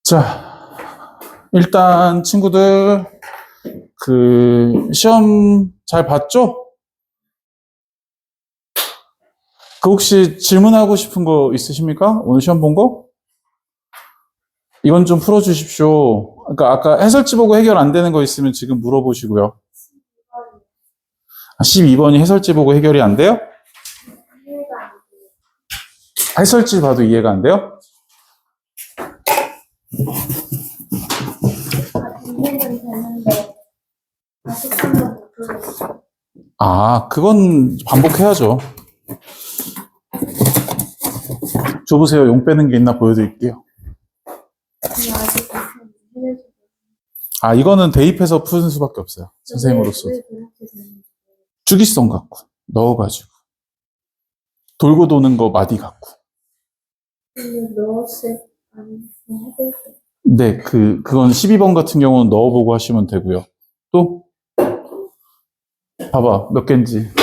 자, 일단 친구들 시험 잘 봤죠? 혹시 질문하고 싶은 거 있으십니까? 오늘 시험 본 거? 이건 좀 풀어주십시오. 그러니까 아까 해설지 보고 해결 안 되는 거 있으면 지금 물어보시고요. 12번이 해설지 보고 해결이 안 돼요? 해설지 봐도 이해가 안 돼요? 그건 반복해야죠. 줘보세요. 용 빼는 게 있나 보여드릴게요. 이거는 대입해서 푸는 수밖에 없어요. 선생님으로서. 주기성 갖고, 넣어가지고. 돌고 도는 거 마디 갖고. 네, 그건 12번 같은 경우는 넣어보고 하시면 되고요. 또? 봐봐, 몇 개인지.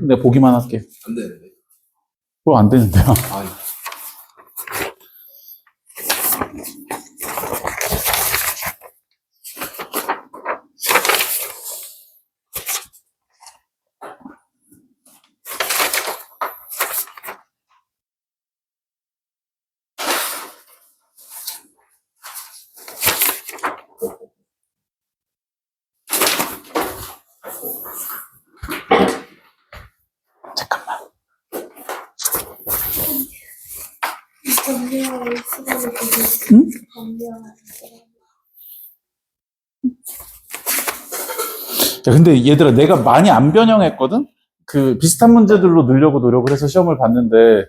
내가 보기만 할게. 안 되는데. 안 되는데요. 잠깐만. 응? 야, 근데 얘들아, 내가 많이 안 변형했거든? 비슷한 문제들로 넣으려고 노력을 해서 시험을 봤는데,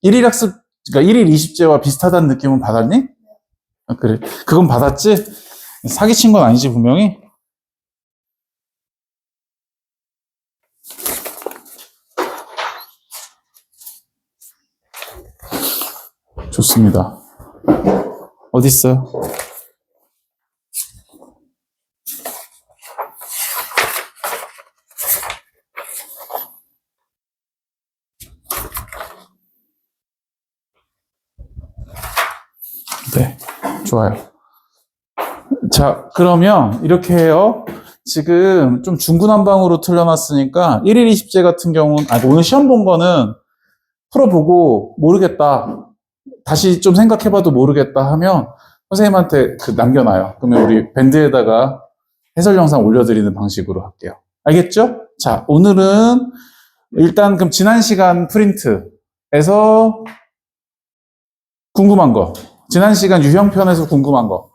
1일 학습, 그러니까 1일 20제와 비슷하다는 느낌은 받았니? 그래. 그건 받았지? 사기친 건 아니지, 분명히? 좋습니다. 어딨어요? 네, 좋아요. 자, 그러면 이렇게 해요. 지금 좀 중구난방으로 틀려놨으니까 1일 20제 같은 경우는, 오늘 시험 본 거는 풀어보고 모르겠다. 다시 좀 생각해봐도 모르겠다 하면 선생님한테 남겨놔요. 그러면 우리 밴드에다가 해설 영상 올려드리는 방식으로 할게요. 알겠죠? 자, 오늘은 일단 그럼 지난 시간 프린트에서 궁금한 거. 지난 시간 유형편에서 궁금한 거.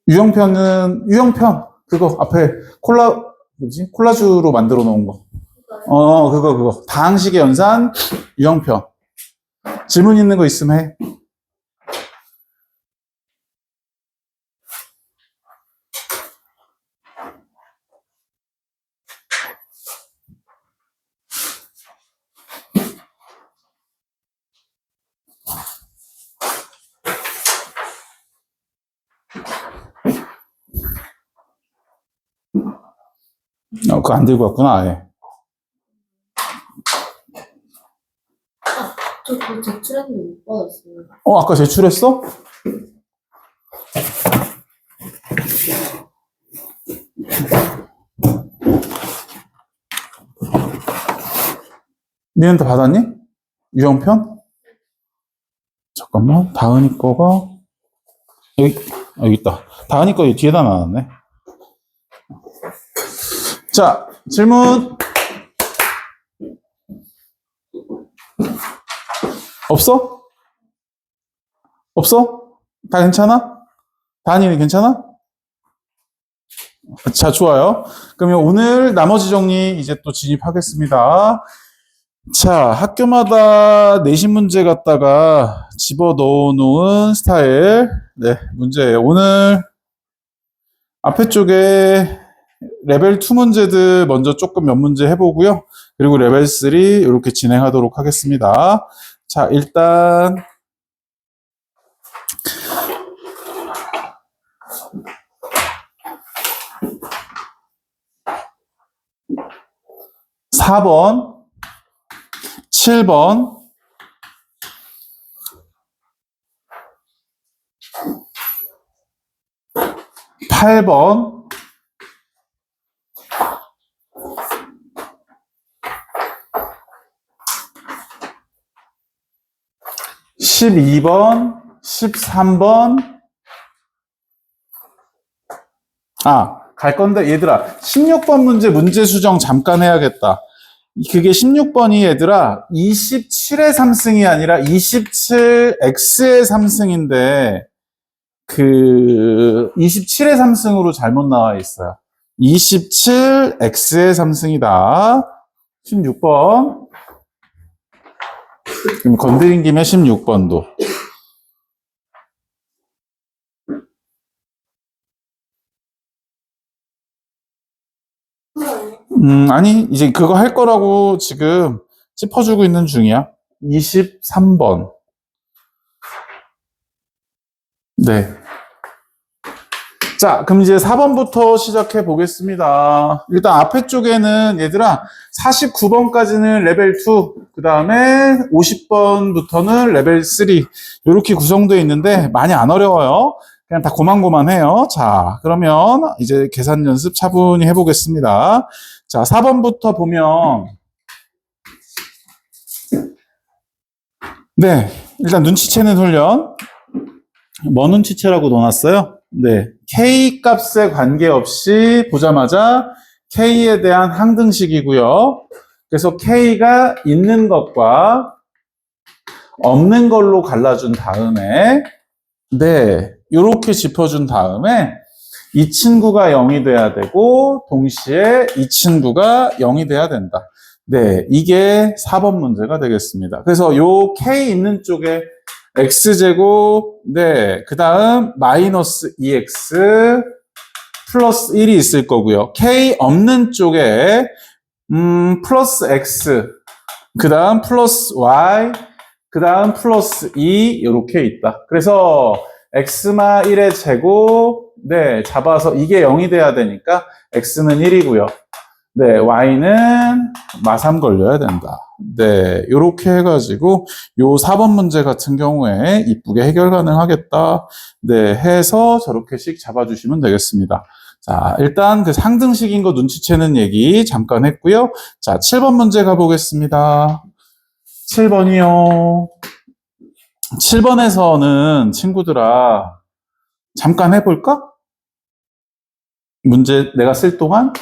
유형편. 그거 앞에 콜라주로 만들어 놓은 거. 그거. 다항식의 연산, 유형편. 질문 있는 거 있으면 해. 그거 안 들고 왔구나, 아예. 저 그거 제출했는데 못 받았어요. 아까 제출했어? 니한테 받았니? 유형편? 잠깐만, 다은이 거가 여기 있다. 다은이 거 뒤에다 놔놨네. 자, 질문. 없어? 다 괜찮아? 다은이는 괜찮아? 자, 좋아요. 그러면 오늘 나머지 정리 이제 또 진입하겠습니다. 자, 학교마다 내신 문제 갖다가 집어 넣어 놓은 스타일. 네, 문제예요. 오늘 앞에 쪽에 레벨 2 문제들 먼저 조금 몇 문제 해보고요. 그리고 레벨 3 이렇게 진행하도록 하겠습니다. 자, 일단 4번, 7번, 8번. 12번, 13번. 갈 건데, 얘들아. 16번 문제 수정 잠깐 해야겠다. 그게 16번이 얘들아, 27의 3승이 아니라 27x의 3승인데, 27의 3승으로 잘못 나와 있어요. 27x의 3승이다. 16번. 그럼 건드린 김에 16번도. 아니, 이제 그거 할 거라고 지금 짚어주고 있는 중이야. 23번. 네. 자, 그럼 이제 4번부터 시작해 보겠습니다. 일단 앞에 쪽에는 얘들아, 49번까지는 레벨 2, 그 다음에 50번부터는 레벨 3, 이렇게 구성되어 있는데 많이 안 어려워요. 그냥 다 고만고만해요. 자, 그러면 이제 계산 연습 차분히 해보겠습니다. 자, 4번부터 보면, 네, 일단 눈치채는 훈련. 뭐 눈치채라고 넣어놨어요? 네, K 값에 관계없이 보자마자 K에 대한 항등식이고요. 그래서 K가 있는 것과 없는 걸로 갈라준 다음에, 네, 이렇게 짚어준 다음에 이 친구가 0이 돼야 되고 동시에 이 친구가 0이 돼야 된다. 네, 이게 4번 문제가 되겠습니다. 그래서 요 K 있는 쪽에 x제곱, 네, 그 다음 마이너스 2x 플러스 1이 있을 거고요. K 없는 쪽에 플러스 x, 그 다음 플러스 y, 그 다음 플러스 2 이렇게 있다. 그래서 x마 1의 제곱, 네, 잡아서 이게 0이 돼야 되니까 x는 1이고요. 네, y는 마3 걸려야 된다. 네, 요렇게 해가지고 요 4번 문제 같은 경우에 이쁘게 해결 가능하겠다. 네, 해서 저렇게씩 잡아주시면 되겠습니다. 자, 일단 그 상등식인 거 눈치채는 얘기 잠깐 했고요. 자, 7번 문제 가보겠습니다. 7번이요. 7번에서는 친구들아, 잠깐 해볼까? 문제 내가 쓸 동안?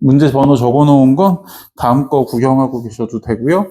문제 번호 적어 놓은 건 다음 거 구경하고 계셔도 되고요.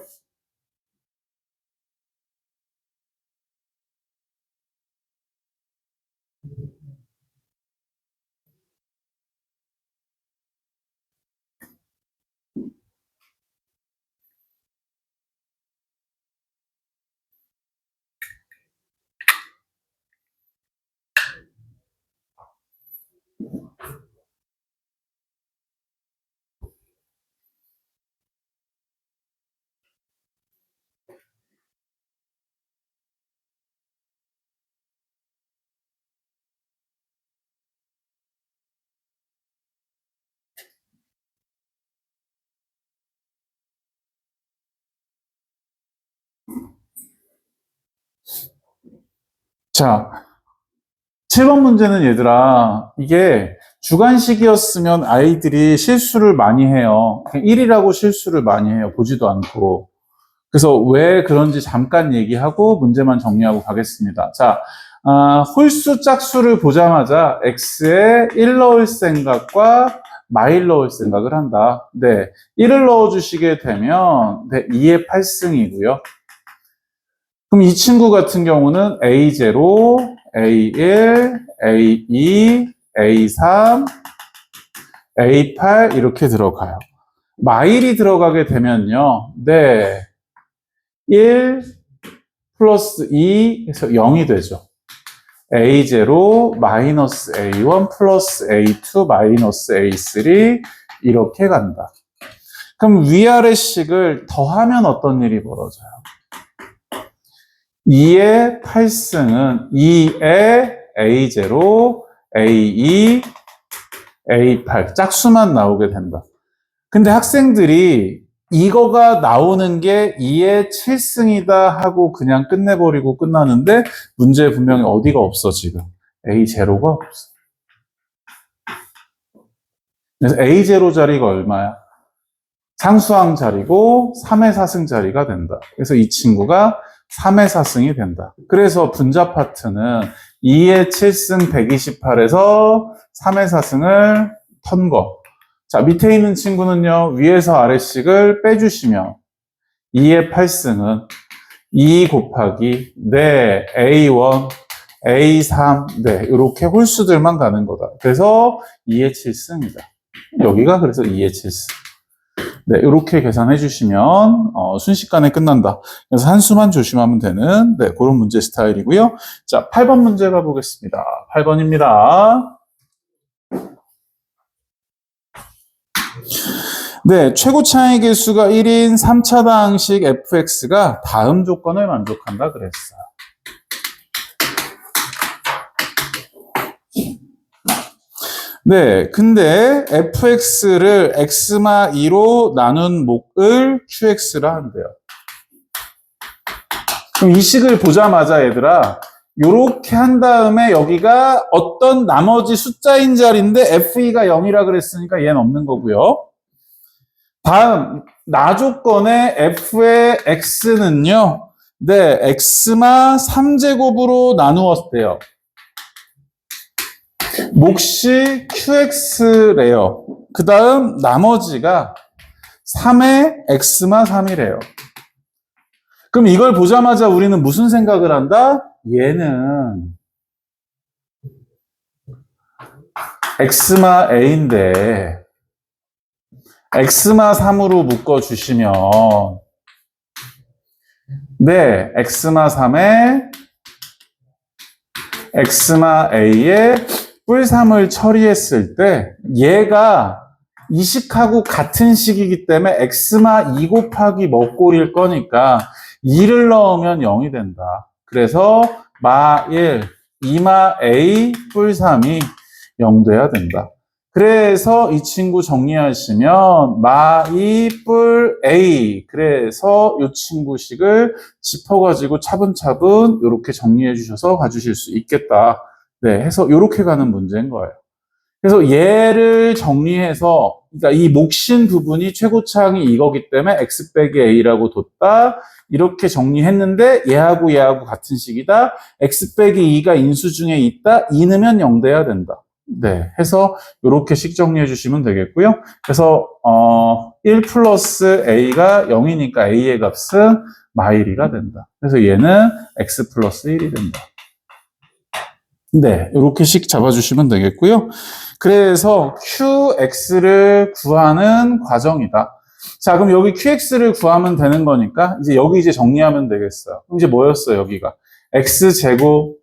자, 7번 문제는 얘들아, 이게 주관식이었으면 아이들이 실수를 많이 해요. 1이라고 실수를 많이 해요. 보지도 않고. 그래서 왜 그런지 잠깐 얘기하고 문제만 정리하고 가겠습니다. 자, 홀수 짝수를 보자마자 x에 1 넣을 생각과 마일 넣을 생각을 한다. 네, 1을 넣어주시게 되면 네, 2의 8승이고요. 그럼 이 친구 같은 경우는 A0, A1, A2, A3, A8 이렇게 들어가요. 마일이 들어가게 되면요. 네, 1 플러스 2 해서 0이 되죠. A0 마이너스 A1 플러스 A2 마이너스 A3 이렇게 간다. 그럼 위아래식을 더하면 어떤 일이 벌어져요? 2의 8승은 2의 A0, A2, A8 짝수만 나오게 된다. 근데 학생들이 이거가 나오는 게 2의 7승이다 하고 그냥 끝내버리고 끝나는데 문제에 분명히 어디가 없어 지금. A0가 없어. 그래서 A0 자리가 얼마야? 상수항 자리고 3의 4승 자리가 된다. 그래서 이 친구가 3의 4승이 된다. 그래서 분자 파트는 2의 7승 128에서 3의 4승을 턴 거. 자, 밑에 있는 친구는요, 위에서 아래식을 빼주시면 2의 8승은 2 곱하기 네, A1, A3, 네, 이렇게 홀수들만 가는 거다. 그래서 2의 7승이다. 여기가 그래서 2의 7승. 네, 이렇게 계산해 주시면 순식간에 끝난다. 그래서 한 수만 조심하면 되는 네, 그런 문제 스타일이고요. 자, 8번 문제 가보겠습니다. 8번입니다. 네, 최고 차이 개수가 1인 3차당식 fx가 다음 조건을 만족한다 그랬어요. 네, 근데 fx를 x마 2로 나눈 목을 qx라 한대요. 그럼 이 식을 보자마자 얘들아, 요렇게 한 다음에 여기가 어떤 나머지 숫자인 자리인데 fe가 0이라 그랬으니까 얘는 없는 거고요. 다음 나조건의 f의 x는요. 네, x마 3제곱으로 나누었대요. 몫이 qx래요. 그 다음 나머지가 3의 x마 3이래요. 그럼 이걸 보자마자 우리는 무슨 생각을 한다? 얘는 x마 a인데 x마 3으로 묶어주시면 네, x마 3에 x마 a에 뿔 3을 처리했을 때 얘가 이 식하고 같은 식이기 때문에 x마 2 곱하기 먹골일 거니까 2를 넣으면 0이 된다. 그래서 마 1, 2마 a 뿔 3이 0 돼야 된다. 그래서 이 친구 정리하시면 마 2 뿔 a 그래서 이 친구 식을 짚어가지고 차분차분 이렇게 정리해 주셔서 가주실 수 있겠다. 네, 해서 이렇게 가는 문제인 거예요. 그래서 얘를 정리해서 그러니까 이 몫인 부분이 최고차항이 이거기 때문에 x 빼기 a라고 뒀다. 이렇게 정리했는데 얘하고 얘하고 같은 식이다. x 빼기 2가 인수 중에 있다. 2 넣으면 0 돼야 된다. 네, 해서 이렇게 식 정리해 주시면 되겠고요. 그래서 1 플러스 a가 0이니까 a의 값은 마일이가 된다. 그래서 얘는 x 플러스 1이 된다. 네, 이렇게 식 잡아주시면 되겠고요. 그래서 qx를 구하는 과정이다. 자, 그럼 여기 qx를 구하면 되는 거니까 이제 여기 이제 정리하면 되겠어요. 그럼 이제 뭐였어요, 여기가? x제곱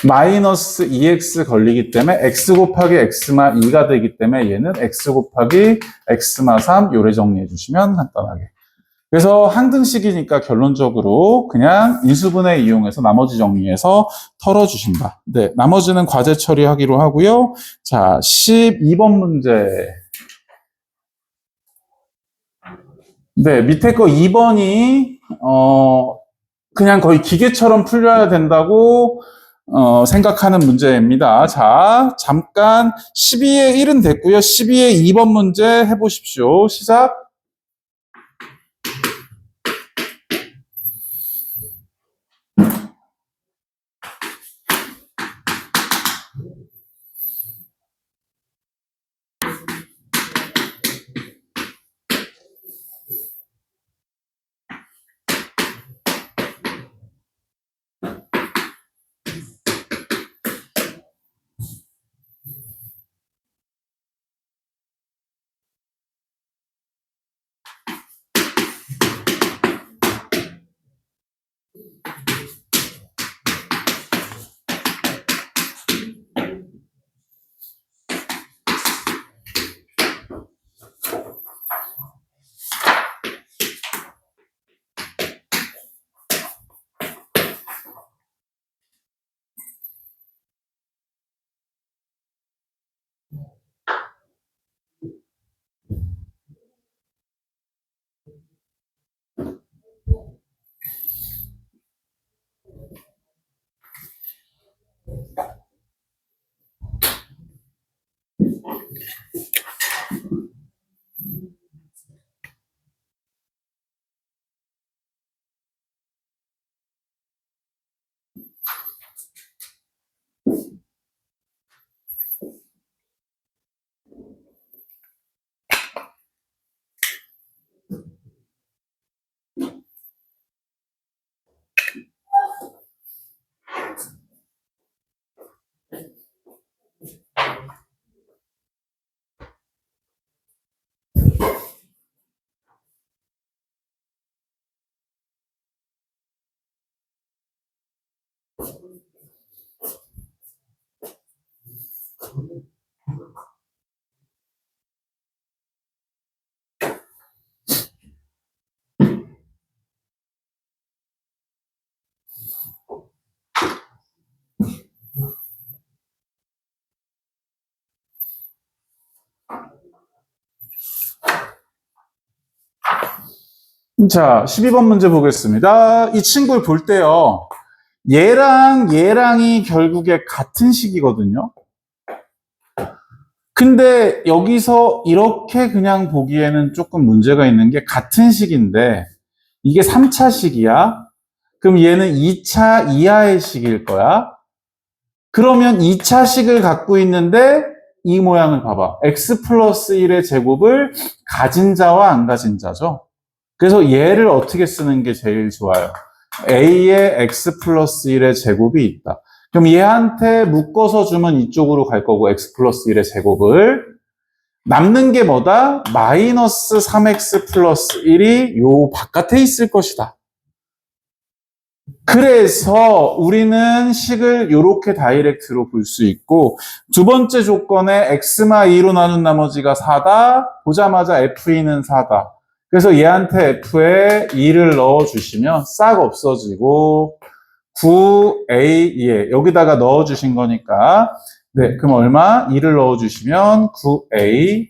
마이너스 2x 걸리기 때문에 x 곱하기 x마 2가 되기 때문에 얘는 x 곱하기 x마 3 요래 정리해 주시면 간단하게. 그래서 항등식이니까 결론적으로 그냥 인수분해 이용해서 나머지 정리해서 털어주신다. 네, 나머지는 과제 처리하기로 하고요. 자, 12번 문제. 네, 밑에 거 2번이 그냥 거의 기계처럼 풀려야 된다고 생각하는 문제입니다. 자, 잠깐 12의 1은 됐고요. 12의 2번 문제 해보십시오. 시작. 자, 12번 문제 보겠습니다. 이 친구를 볼 때요. 얘랑 얘랑이 결국에 같은 식이거든요. 근데 여기서 이렇게 그냥 보기에는 조금 문제가 있는 게 같은 식인데 이게 3차 식이야. 그럼 얘는 2차 이하의 식일 거야. 그러면 2차 식을 갖고 있는데 이 모양을 봐봐. x 플러스 1의 제곱을 가진 자와 안 가진 자죠. 그래서 얘를 어떻게 쓰는 게 제일 좋아요? a의 x 플러스 1의 제곱이 있다. 그럼 얘한테 묶어서 주면 이쪽으로 갈 거고 x 플러스 1의 제곱을 남는 게 뭐다? 마이너스 3x 플러스 1이 요 바깥에 있을 것이다. 그래서 우리는 식을 이렇게 다이렉트로 볼 수 있고 두 번째 조건에 x마 2로 나눈 나머지가 4다. 보자마자 f2는 4다. 그래서 얘한테 f에 2를 넣어주시면 싹 없어지고 9a 여기다가 넣어주신 거니까 네, 그럼 얼마? 2를 넣어주시면 9a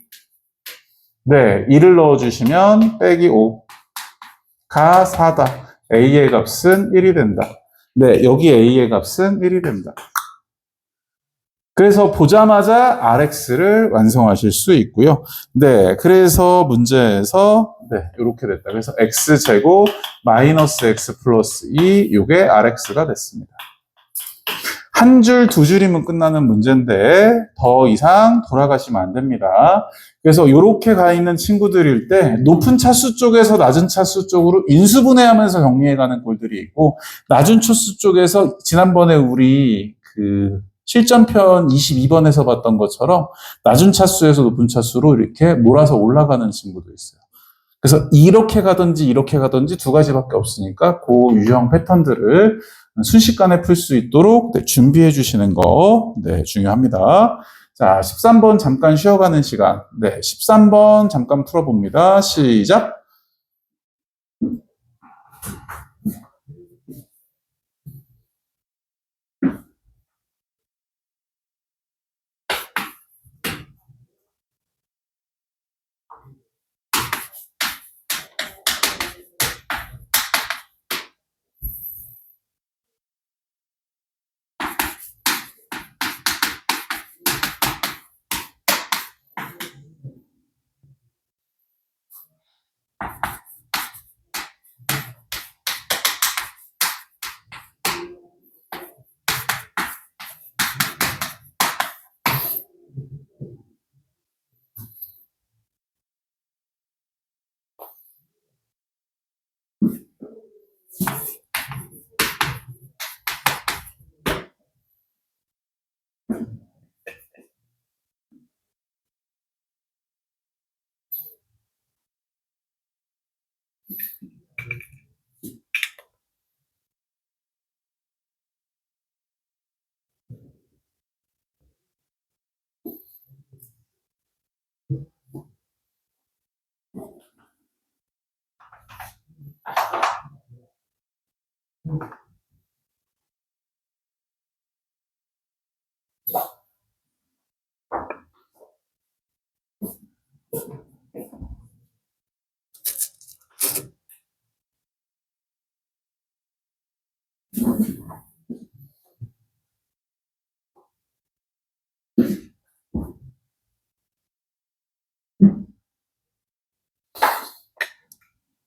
네, 2를 넣어주시면 빼기 5가 4다. a의 값은 1이 된다. 네, 여기 a의 값은 1이 된다. 그래서 보자마자 rx를 완성하실 수 있고요. 네, 그래서 문제에서 네, 이렇게 됐다. 그래서 x제곱 마이너스 x 플러스 2 이게 rx가 됐습니다. 한 줄, 두 줄이면 끝나는 문제인데 더 이상 돌아가시면 안 됩니다. 그래서 이렇게 가 있는 친구들일 때 높은 차수 쪽에서 낮은 차수 쪽으로 인수분해하면서 정리해가는 꼴들이 있고 낮은 차수 쪽에서 지난번에 우리 그 실전편 22번에서 봤던 것처럼 낮은 차수에서 높은 차수로 이렇게 몰아서 올라가는 친구도 있어요. 그래서 이렇게 가든지 두 가지밖에 없으니까 그 유형 패턴들을 순식간에 풀 수 있도록 네, 준비해 주시는 거 네, 중요합니다. 자, 13번 잠깐 쉬어가는 시간. 네, 13번 잠깐 풀어봅니다. 시작.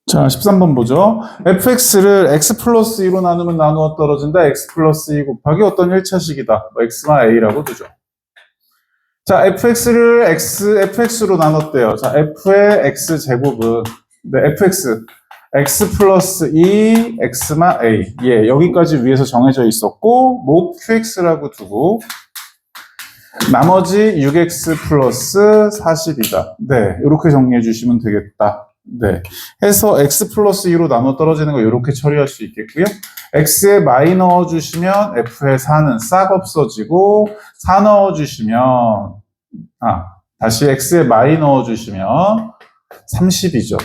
자, 13번 보죠. fx를 x 플러스 2로 나누면 나누어 떨어진다. x 플러스 2 곱하기 어떤 1차식이다. x마 a라고 두죠. 자, fx로 나눴대요. 자, f의 x제곱은, 네, x 플러스 2, x마 a. 예, 여기까지 위에서 정해져 있었고, 목 qx라고 두고, 나머지 6x 플러스 40이다. 네, 이렇게 정리해 주시면 되겠다. 네, 해서 x 플러스 2로 나눠 떨어지는 거 이렇게 처리할 수 있겠고요. x에 마이 넣어주시면 f의 4는 싹 없어지고 4 넣어주시면 다시 x에 마이 넣어주시면 30이죠.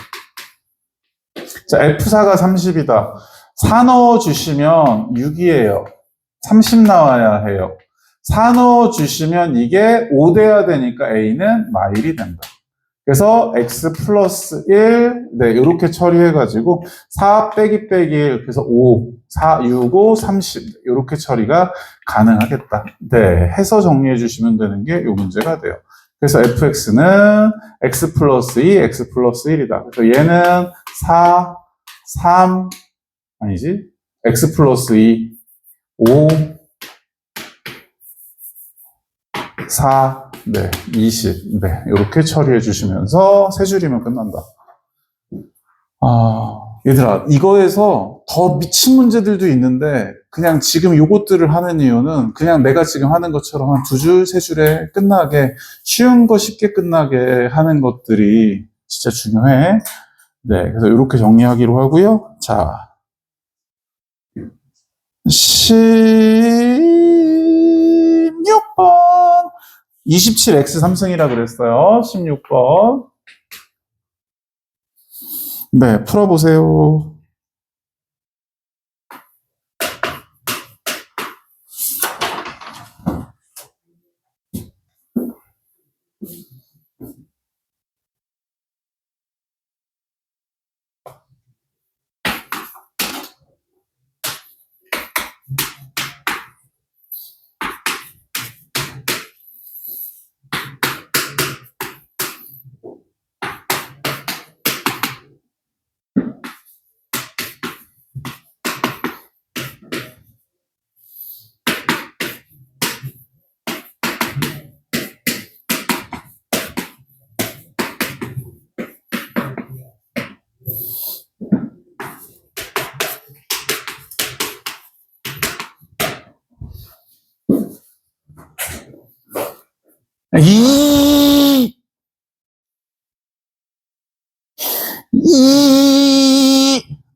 자, f4가 30이다. 4 넣어주시면 6이에요. 30 나와야 해요. 4 넣어주시면 이게 5 돼야 되니까 a는 마일이 된다. 그래서 x 플러스 1, 네, 이렇게 처리해가지고 4 빼기 빼기 1, 그래서 5, 4, 6, 5, 30 이렇게 처리가 가능하겠다. 네, 해서 정리해 주시면 되는 게 이 문제가 돼요. 그래서 fx는 x 플러스 2, x 플러스 1이다. 그래서 얘는 4, 3, 아니지, x 플러스 2, 5, 4, 네, 20, 네, 이렇게 처리해 주시면서 세 줄이면 끝난다. 얘들아, 이거에서 더 미친 문제들도 있는데, 그냥 지금 요것들을 하는 이유는 그냥 내가 지금 하는 것처럼 한 두 줄, 세 줄에 끝나게, 쉬운 거 쉽게 끝나게 하는 것들이 진짜 중요해. 네, 그래서 이렇게 정리하기로 하고요. 자, 16번. 27x 3승이라 그랬어요. 16번. 네, 풀어보세요. 이,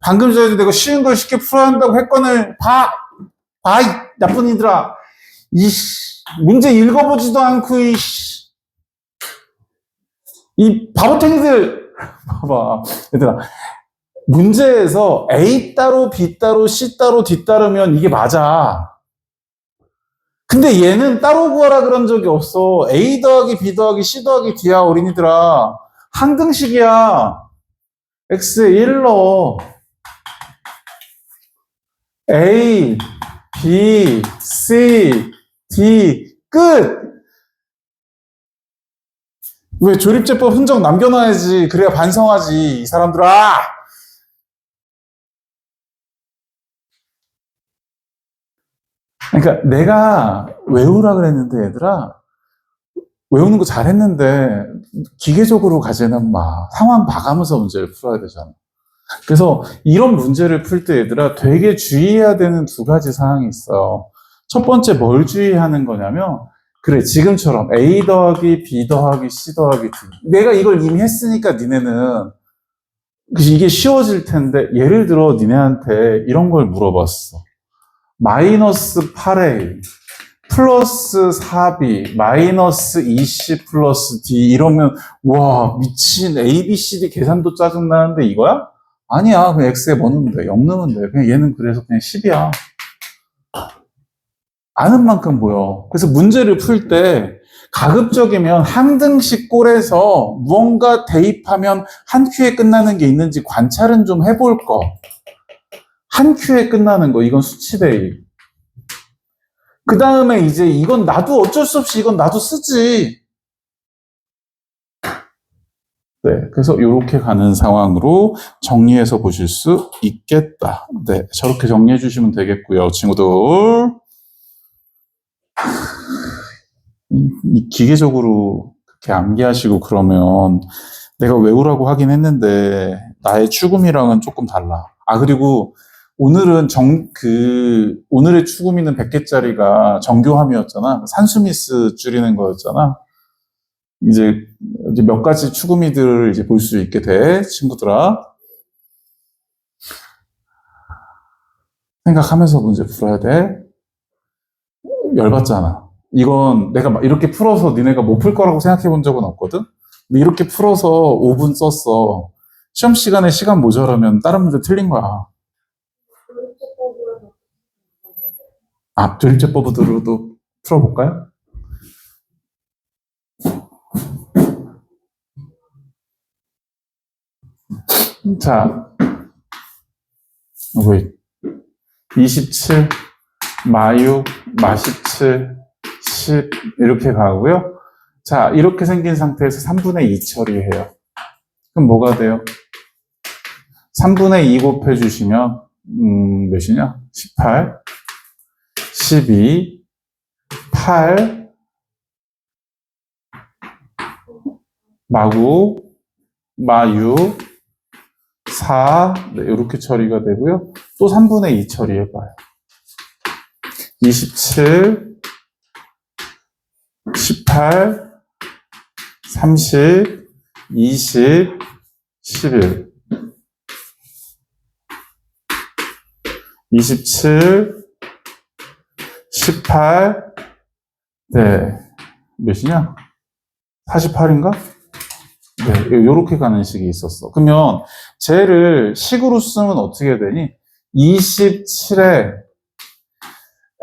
방금 전에도 내가 쉬운 걸 쉽게 풀어야 한다고 했거늘, 이 나쁜 이들아. 문제 읽어보지도 않고, 이 바보탱이들. 봐봐. 얘들아. 문제에서 A 따로, B 따로, C 따로, D 따르면 이게 맞아. 근데 얘는 따로 구하라 그런 적이 없어. A 더하기 B 더하기 C 더하기 D야, 어린이들아. 항등식이야. X에 1 넣어. A, B, C, D, 끝! 왜 조립제법 흔적 남겨놔야지. 그래야 반성하지, 이 사람들아! 그러니까 내가 외우라 그랬는데, 얘들아, 외우는 거 잘했는데, 기계적으로 가지는 마. 상황 봐가면서 문제를 풀어야 되잖아. 그래서 이런 문제를 풀 때 얘들아 되게 주의해야 되는 두 가지 사항이 있어요. 첫 번째 뭘 주의하는 거냐면, 그래, 지금처럼 A 더하기 B 더하기 C 더하기 D. 내가 이걸 이미 했으니까 니네는 이게 쉬워질 텐데, 예를 들어 니네한테 이런 걸 물어봤어. 마이너스 8A 플러스 4B 마이너스 2C 플러스 D 이러면 와 미친 A, B, C, D 계산도 짜증나는데 이거야? 아니야. 그냥 X에 뭐 넣으면 돼? 0 넣으면 돼. 그냥 얘는 그래서 그냥 10이야. 아는 만큼 보여. 그래서 문제를 풀 때 가급적이면 한 등씩 꼴에서 무언가 대입하면 한 큐에 끝나는 게 있는지 관찰은 좀 해볼 거. 한 큐에 끝나는 거. 이건 수치 대입. 그 다음에 이제 이건 나도 어쩔 수 없이 이건 나도 쓰지. 네, 그래서 이렇게 가는 상황으로 정리해서 보실 수 있겠다. 네, 저렇게 정리해 주시면 되겠고요, 친구들. 이 기계적으로 그렇게 암기하시고 그러면 내가 외우라고 하긴 했는데 나의 추구미랑은 조금 달라. 그리고 오늘은 오늘의 추구미는 100개짜리가 정교함이었잖아. 산수미스 줄이는 거였잖아. 이제 몇 가지 추구미들을 이제 볼 수 있게 돼, 친구들아. 생각하면서 문제 풀어야 돼. 열받잖아. 이건 내가 막 이렇게 풀어서 니네가 못 풀 거라고 생각해 본 적은 없거든? 근데 이렇게 풀어서 5분 썼어. 시험 시간에 시간 모자라면 다른 문제 틀린 거야. 조립제법으로도 풀어볼까요? 。 . 。 . 。 . 。 . 。 . 。 . 。 . 。 . 。 . 。 . 。 . 。 . 。 . 。 . 。 . 。 . 。 . 。 . 。 . 。 . 。 . 。 . 。 . 。 . 。 . 。 . 。 . 。 . 자, 여기 27, 마6, 마17, 10 이렇게 가고요. 자, 이렇게 생긴 상태에서 3분의 2 처리해요. 그럼 뭐가 돼요? 3분의 2 곱해주시면 몇이냐? 18, 12, 8, 마9, 마6, 4, 네, 이렇게 처리가 되고요. 또 3분의 2 처리해봐요. 27, 18, 30, 20, 11, 27, 18, 네, 몇이냐? 48인가? 네, 요렇게 가는 식이 있었어. 그러면 쟤를 식으로 쓰면 어떻게 되니? 27에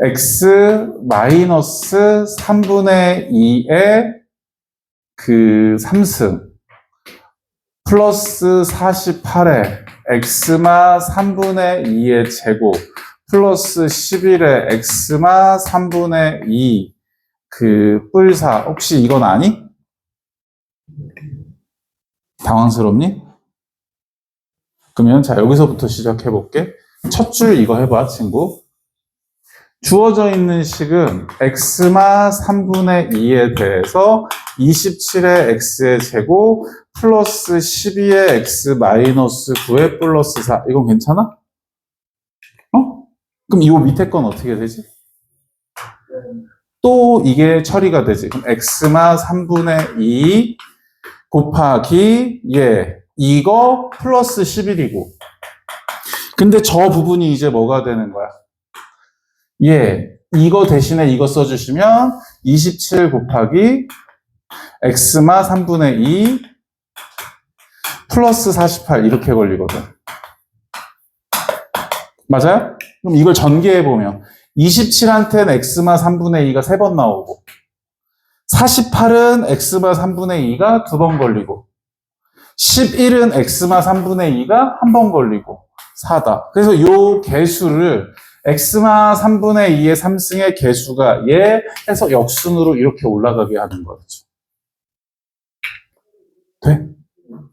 x 마이너스 3분의 2의 그 3승 플러스 48에 x마 3분의 2의 제곱 플러스 11에 x마 3분의 2 그 뿔4 혹시 이건 아니? 당황스럽니? 그러면 자 여기서부터 시작해 볼게. 첫 줄 이거 해봐 친구. 주어져 있는 식은 x마 3분의 2에 대해서 27의 x의 제곱 플러스 12의 x 마이너스 9의 플러스 4 이건 괜찮아? 어? 그럼 이거 밑에 건 어떻게 되지? 또 이게 처리가 되지. 그럼 x마 3분의 2 곱하기 이거 플러스 11이고 근데 저 부분이 이제 뭐가 되는 거야? 이거 대신에 이거 써주시면 27 곱하기 x마 3분의 2 플러스 48 이렇게 걸리거든. 맞아요? 그럼 이걸 전개해보면 27한테는 x마 3분의 2가 3번 나오고 48은 x마 3분의 2가 2번 걸리고 11은 x마 3분의 2가 1번 걸리고 4다. 그래서 요 개수를 x마 3분의 2의 3승의 개수가 해서 역순으로 이렇게 올라가게 하는 거죠. 돼?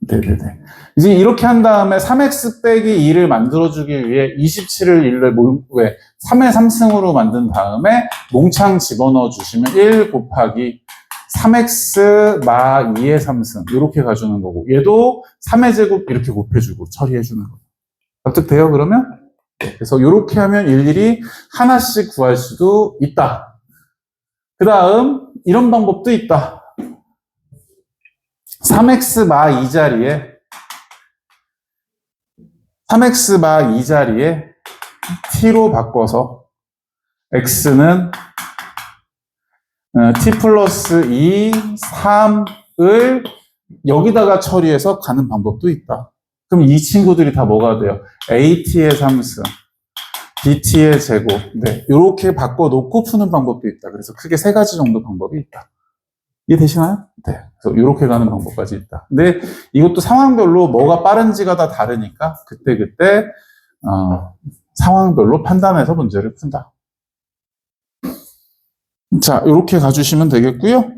네네네. 이제 이렇게 한 다음에 3x 빼기 2를 만들어주기 위해 27을 3의 3승으로 만든 다음에 몽창 집어넣어 주시면 1 곱하기 3x 마 2의 3승 이렇게 가주는 거고 얘도 3의 제곱 이렇게 곱해주고 처리해주는 거예요. 납득돼요 그러면? 그래서 이렇게 하면 일일이 하나씩 구할 수도 있다. 그 다음 이런 방법도 있다. 3x 마 2 자리에 3x 마 2 자리에 t로 바꿔서 x는 t 플러스 2, 3을 여기다가 처리해서 가는 방법도 있다. 그럼 이 친구들이 다 뭐가 돼요? at의 3승, bt의 제곱. 네, 이렇게 바꿔놓고 푸는 방법도 있다. 그래서 크게 3가지 정도 방법이 있다. 이해되시나요? 네. 그래서 이렇게 가는 방법까지 있다. 근데 이것도 상황별로 뭐가 빠른지가 다 다르니까 그때 상황별로 판단해서 문제를 푼다. 자, 이렇게 가주시면 되겠고요.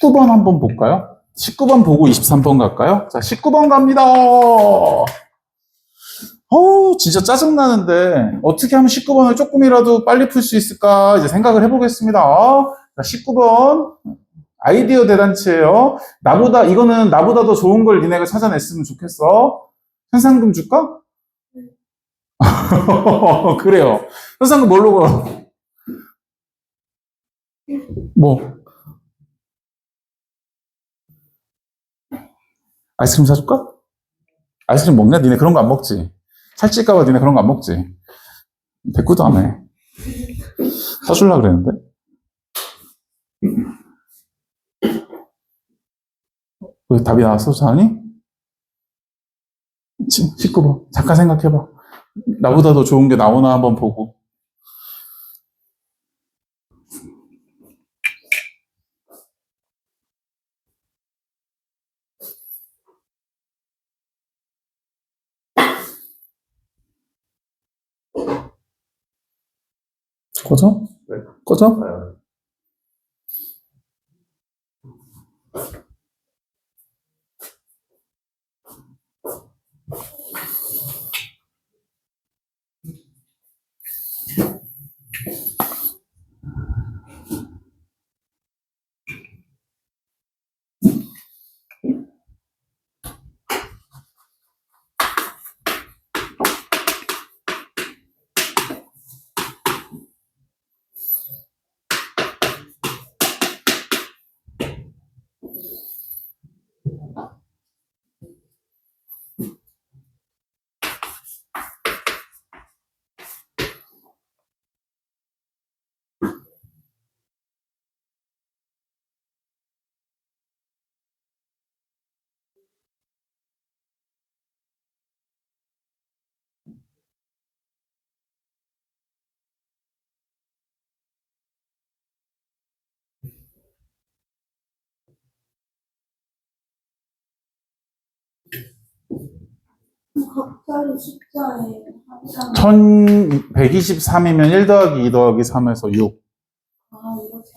(19번) 한번 볼까요? 19번 보고 23번 갈까요? 자, 19번 갑니다. 진짜 짜증나는데 어떻게 하면 19번을 조금이라도 빨리 풀 수 있을까 이제 생각을 해보겠습니다. 자, 19번 아이디어 대단치예요. 이거는 나보다 더 좋은 걸 니네가 찾아냈으면 좋겠어. 현상금 줄까? 그래요. 현상금 뭘로 걸어? 뭐? 아이스크림 사줄까? 아이스크림 먹냐? 니네 그런 거 안 먹지? 살찔까봐 니네 그런 거 안 먹지? 대꾸도 안 해. 사줄라 그랬는데? 왜 답이 나왔어, 자니? 19번. 잠깐 생각해봐. 나보다 더 좋은 게 나오나 한번 보고. 꺼져? 네. 꺼져? 네. 각자의 숫자에 항상 1123이면 1 더하기 2 더하기 3에서 6. 이렇게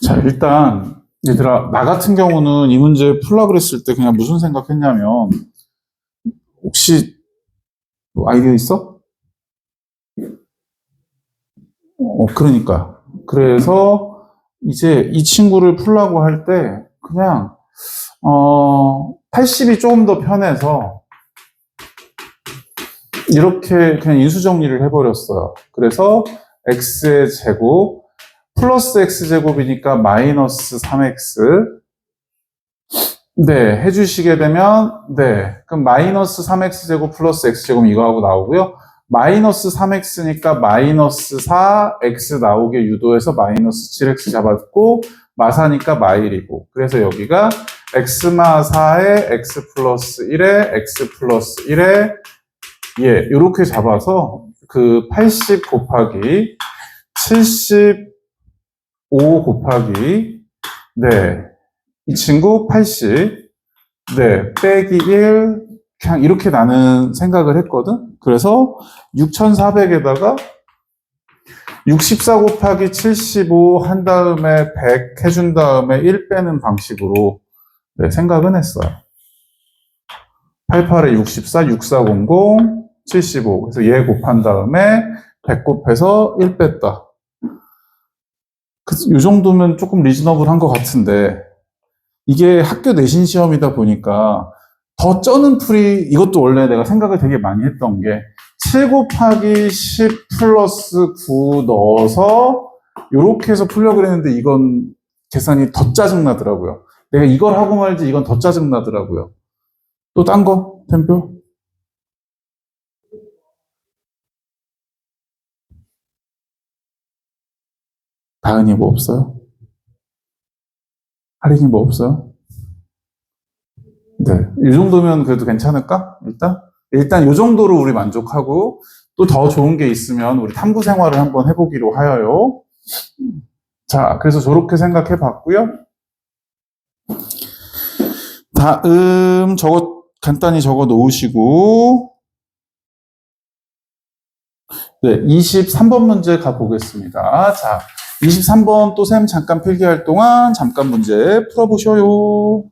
자, 일단, 얘들아, 나 같은 경우는 이 문제 풀라 그랬을 때 그냥 무슨 생각했냐면, 혹시 뭐 아이디어 있어? 그러니까. 그래서 이제 이 친구를 풀라고 할 때, 그냥, 80이 조금 더 편해서, 이렇게 그냥 인수 정리를 해버렸어요. 그래서 x의 제곱, 플러스 x제곱이니까 마이너스 3x. 네, 해주시게 되면, 네. 그럼 마이너스 3x제곱 플러스 x제곱 이거하고 나오고요. 마이너스 3x니까 마이너스 4x 나오게 유도해서 마이너스 7x 잡았고, 마사니까 마일이고. 그래서 여기가 x마 4에 x 플러스 1에 x 플러스 1에 예, 요렇게 잡아서 그 80 곱하기 75 곱하기 네, 이 친구 80 네, 빼기 1 그냥 이렇게 나는 생각을 했거든. 그래서 6400에다가 64 곱하기 75 한 다음에 100 해준 다음에 1 빼는 방식으로 네, 생각은 했어요. 88에 64, 6400, 75. 그래서 얘 곱한 다음에 100 곱해서 1 뺐다. 이 정도면 조금 리즈너블한 것 같은데, 이게 학교 내신 시험이다 보니까 더 쩌는 풀이, 이것도 원래 내가 생각을 되게 많이 했던 게, 7 곱하기 10 플러스 9 넣어서, 요렇게 해서 풀려고 그랬는데, 이건 계산이 더 짜증나더라고요. 내가 이걸 하고 말지, 이건 더 짜증나더라고요. 또 딴 거? 템표? 다은이 뭐 없어요? 할인이 뭐 없어요? 네. 이 정도면 그래도 괜찮을까? 일단? 일단 이 정도로 우리 만족하고 또 더 좋은 게 있으면 우리 탐구 생활을 한번 해보기로 하여요. 자, 그래서 저렇게 생각해 봤고요. 다음 저거 간단히 적어 놓으시고 네, 23번 문제 가보겠습니다. 자, 23번 또 쌤 잠깐 필기할 동안 잠깐 문제 풀어보셔요.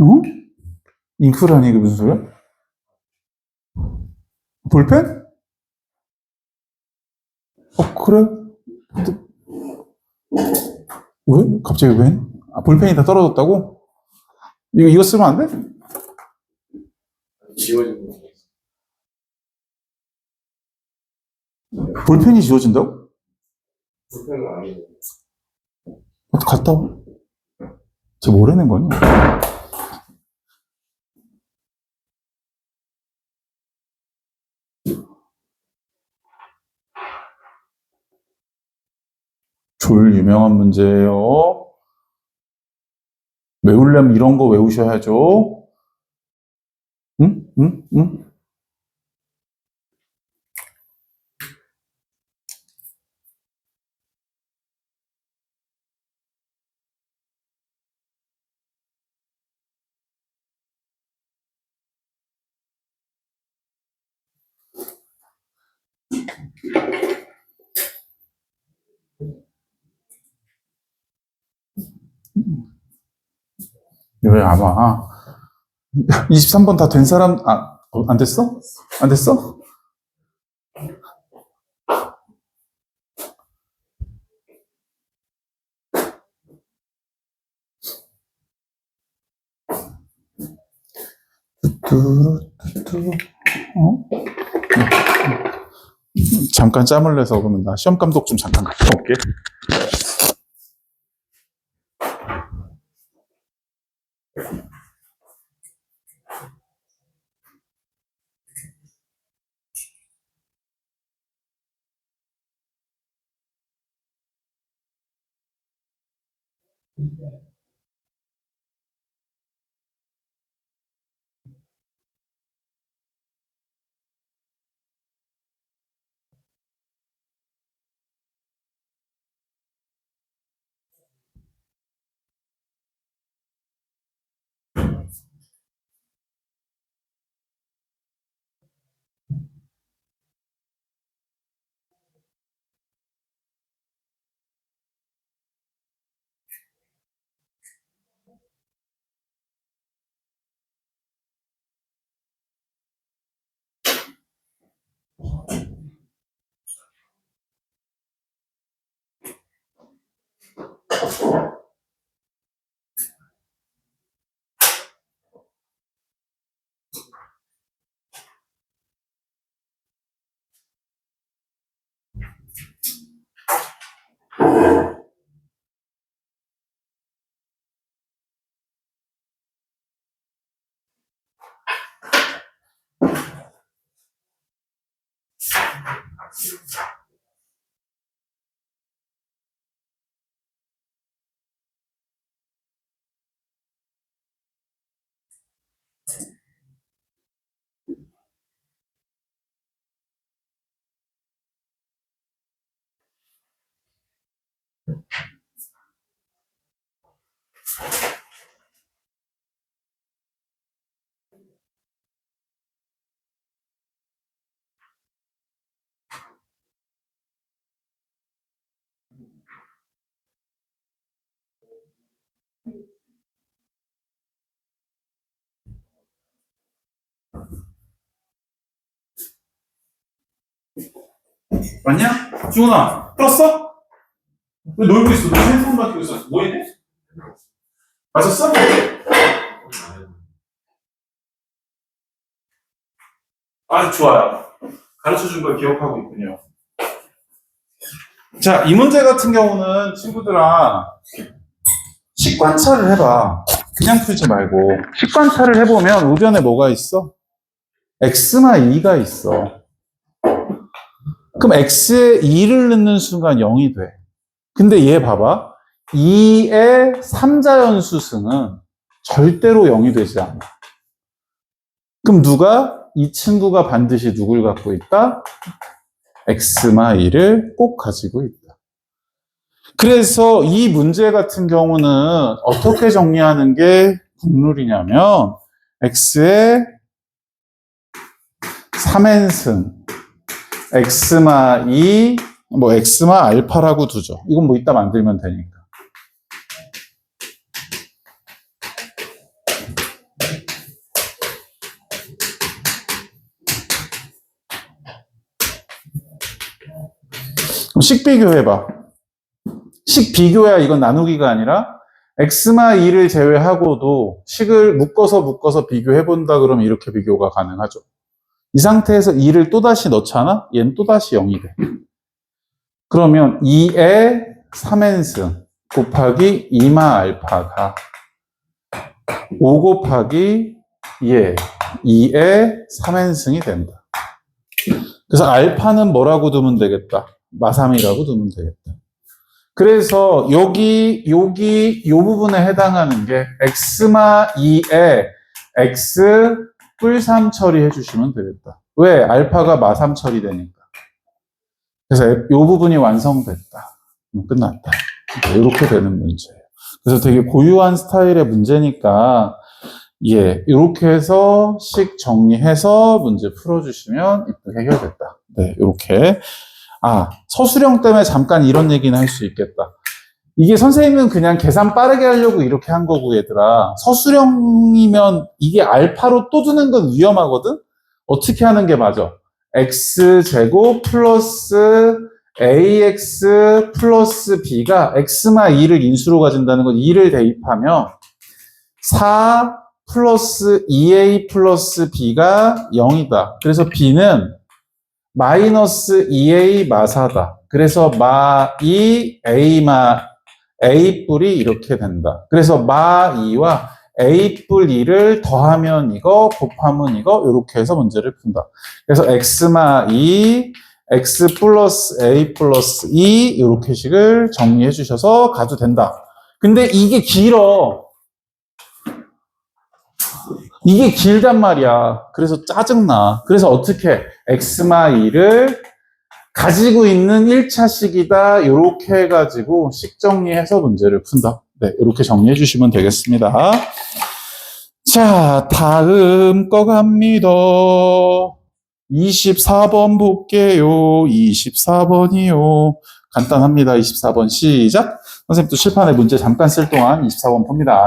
어? 잉크라니 이게 무슨 소리야? 볼펜? 그래? 근데 왜? 갑자기 왜? 아, 볼펜이 다 떨어졌다고? 이거 쓰면 안 돼? 지워진 거. 볼펜이 지워진다고? 불편은 아니고. 갔다 와. 쟤 뭐라는 거냐? 졸 유명한 문제예요. 외우려면 이런 거 외우셔야죠. 응? 응? 응? 왜 아마 23번 다 된 사람 안 됐어? 안 됐어? 뚜루뚜루 어? 잠깐 짬을 내서 그러면 나 시험 감독 좀 잠깐 갔다 올게. 맞냐? 주훈아, 풀었어? 왜 놀고 있어? 너 핸드폰 맡기고 있어. 뭐 했네? 맞았어? 아주 좋아요. 가르쳐 준 걸 기억하고 있군요. 자, 이 문제 같은 경우는 친구들아, 식관찰을 해봐. 그냥 풀지 말고. 식관찰을 해보면 우변에 뭐가 있어? x마 2가 있어. 그럼 x에 2를 넣는 순간 0이 돼. 근데 얘 봐봐. 2의 3자연수승은 절대로 0이 되지 않아. 그럼 이 친구가 반드시 누굴 갖고 있다? x마 2를 꼭 가지고 있다. 그래서 이 문제 같은 경우는 어떻게 정리하는 게 국룰이냐면 x의 3n승 x마 2, x마 알파라고 두죠. 이건 뭐 이따 만들면 되니까. 그럼 식 비교해봐. 식 비교야 이건 나누기가 아니라 x마 2를 제외하고도 식을 묶어서 비교해본다 그러면 이렇게 비교가 가능하죠. 이 상태에서 2를 또다시 넣잖아? 얘는 또다시 0이 돼. 그러면 2의 3n승 곱하기 2마 알파가 5 곱하기 2의 3n승이 된다. 그래서 알파는 뭐라고 두면 되겠다? 마3이라고 두면 되겠다. 그래서 이 부분에 해당하는 게 x마 2에 x 뿔3 처리해 주시면 되겠다. 왜? 알파가 마3 처리되니까. 그래서 이 부분이 완성됐다. 끝났다. 이렇게 되는 문제예요. 그래서 되게 고유한 스타일의 문제니까 이렇게 해서 식 정리해서 문제 풀어주시면 해결됐다. 네, 이렇게. 서술형 때문에 잠깐 이런 얘기는 할 수 있겠다. 이게 선생님은 그냥 계산 빠르게 하려고 이렇게 한 거고, 얘들아. 서술형이면 이게 알파로 또 두는 건 위험하거든? 어떻게 하는 게 맞아? x제곱 플러스 ax 플러스 b가 x마 2를 인수로 가진다는 건 2를 대입하면 4 플러스 2a 플러스 b가 0이다. 그래서 b는 마이너스 2a 마사다. 그래서 마2 a 뿔이 이렇게 된다. 그래서 마2와 a 뿔 2를 더하면 이거 곱하면 이거 이렇게 해서 문제를 푼다. 그래서 x마 2 x 플러스 a 플러스 2 이렇게 식을 정리해 주셔서 가도 된다. 근데 이게 길어. 이게 길단 말이야. 그래서 짜증나. 그래서 어떻게 x마 2를 가지고 있는 1차식이다. 이렇게 해가지고 식 정리해서 문제를 푼다. 네, 이렇게 정리해 주시면 되겠습니다. 자, 다음 거 갑니다. 24번 볼게요. 24번이요. 간단합니다. 24번 시작. 선생님 또 칠판에 문제 잠깐 쓸 동안 24번 봅니다.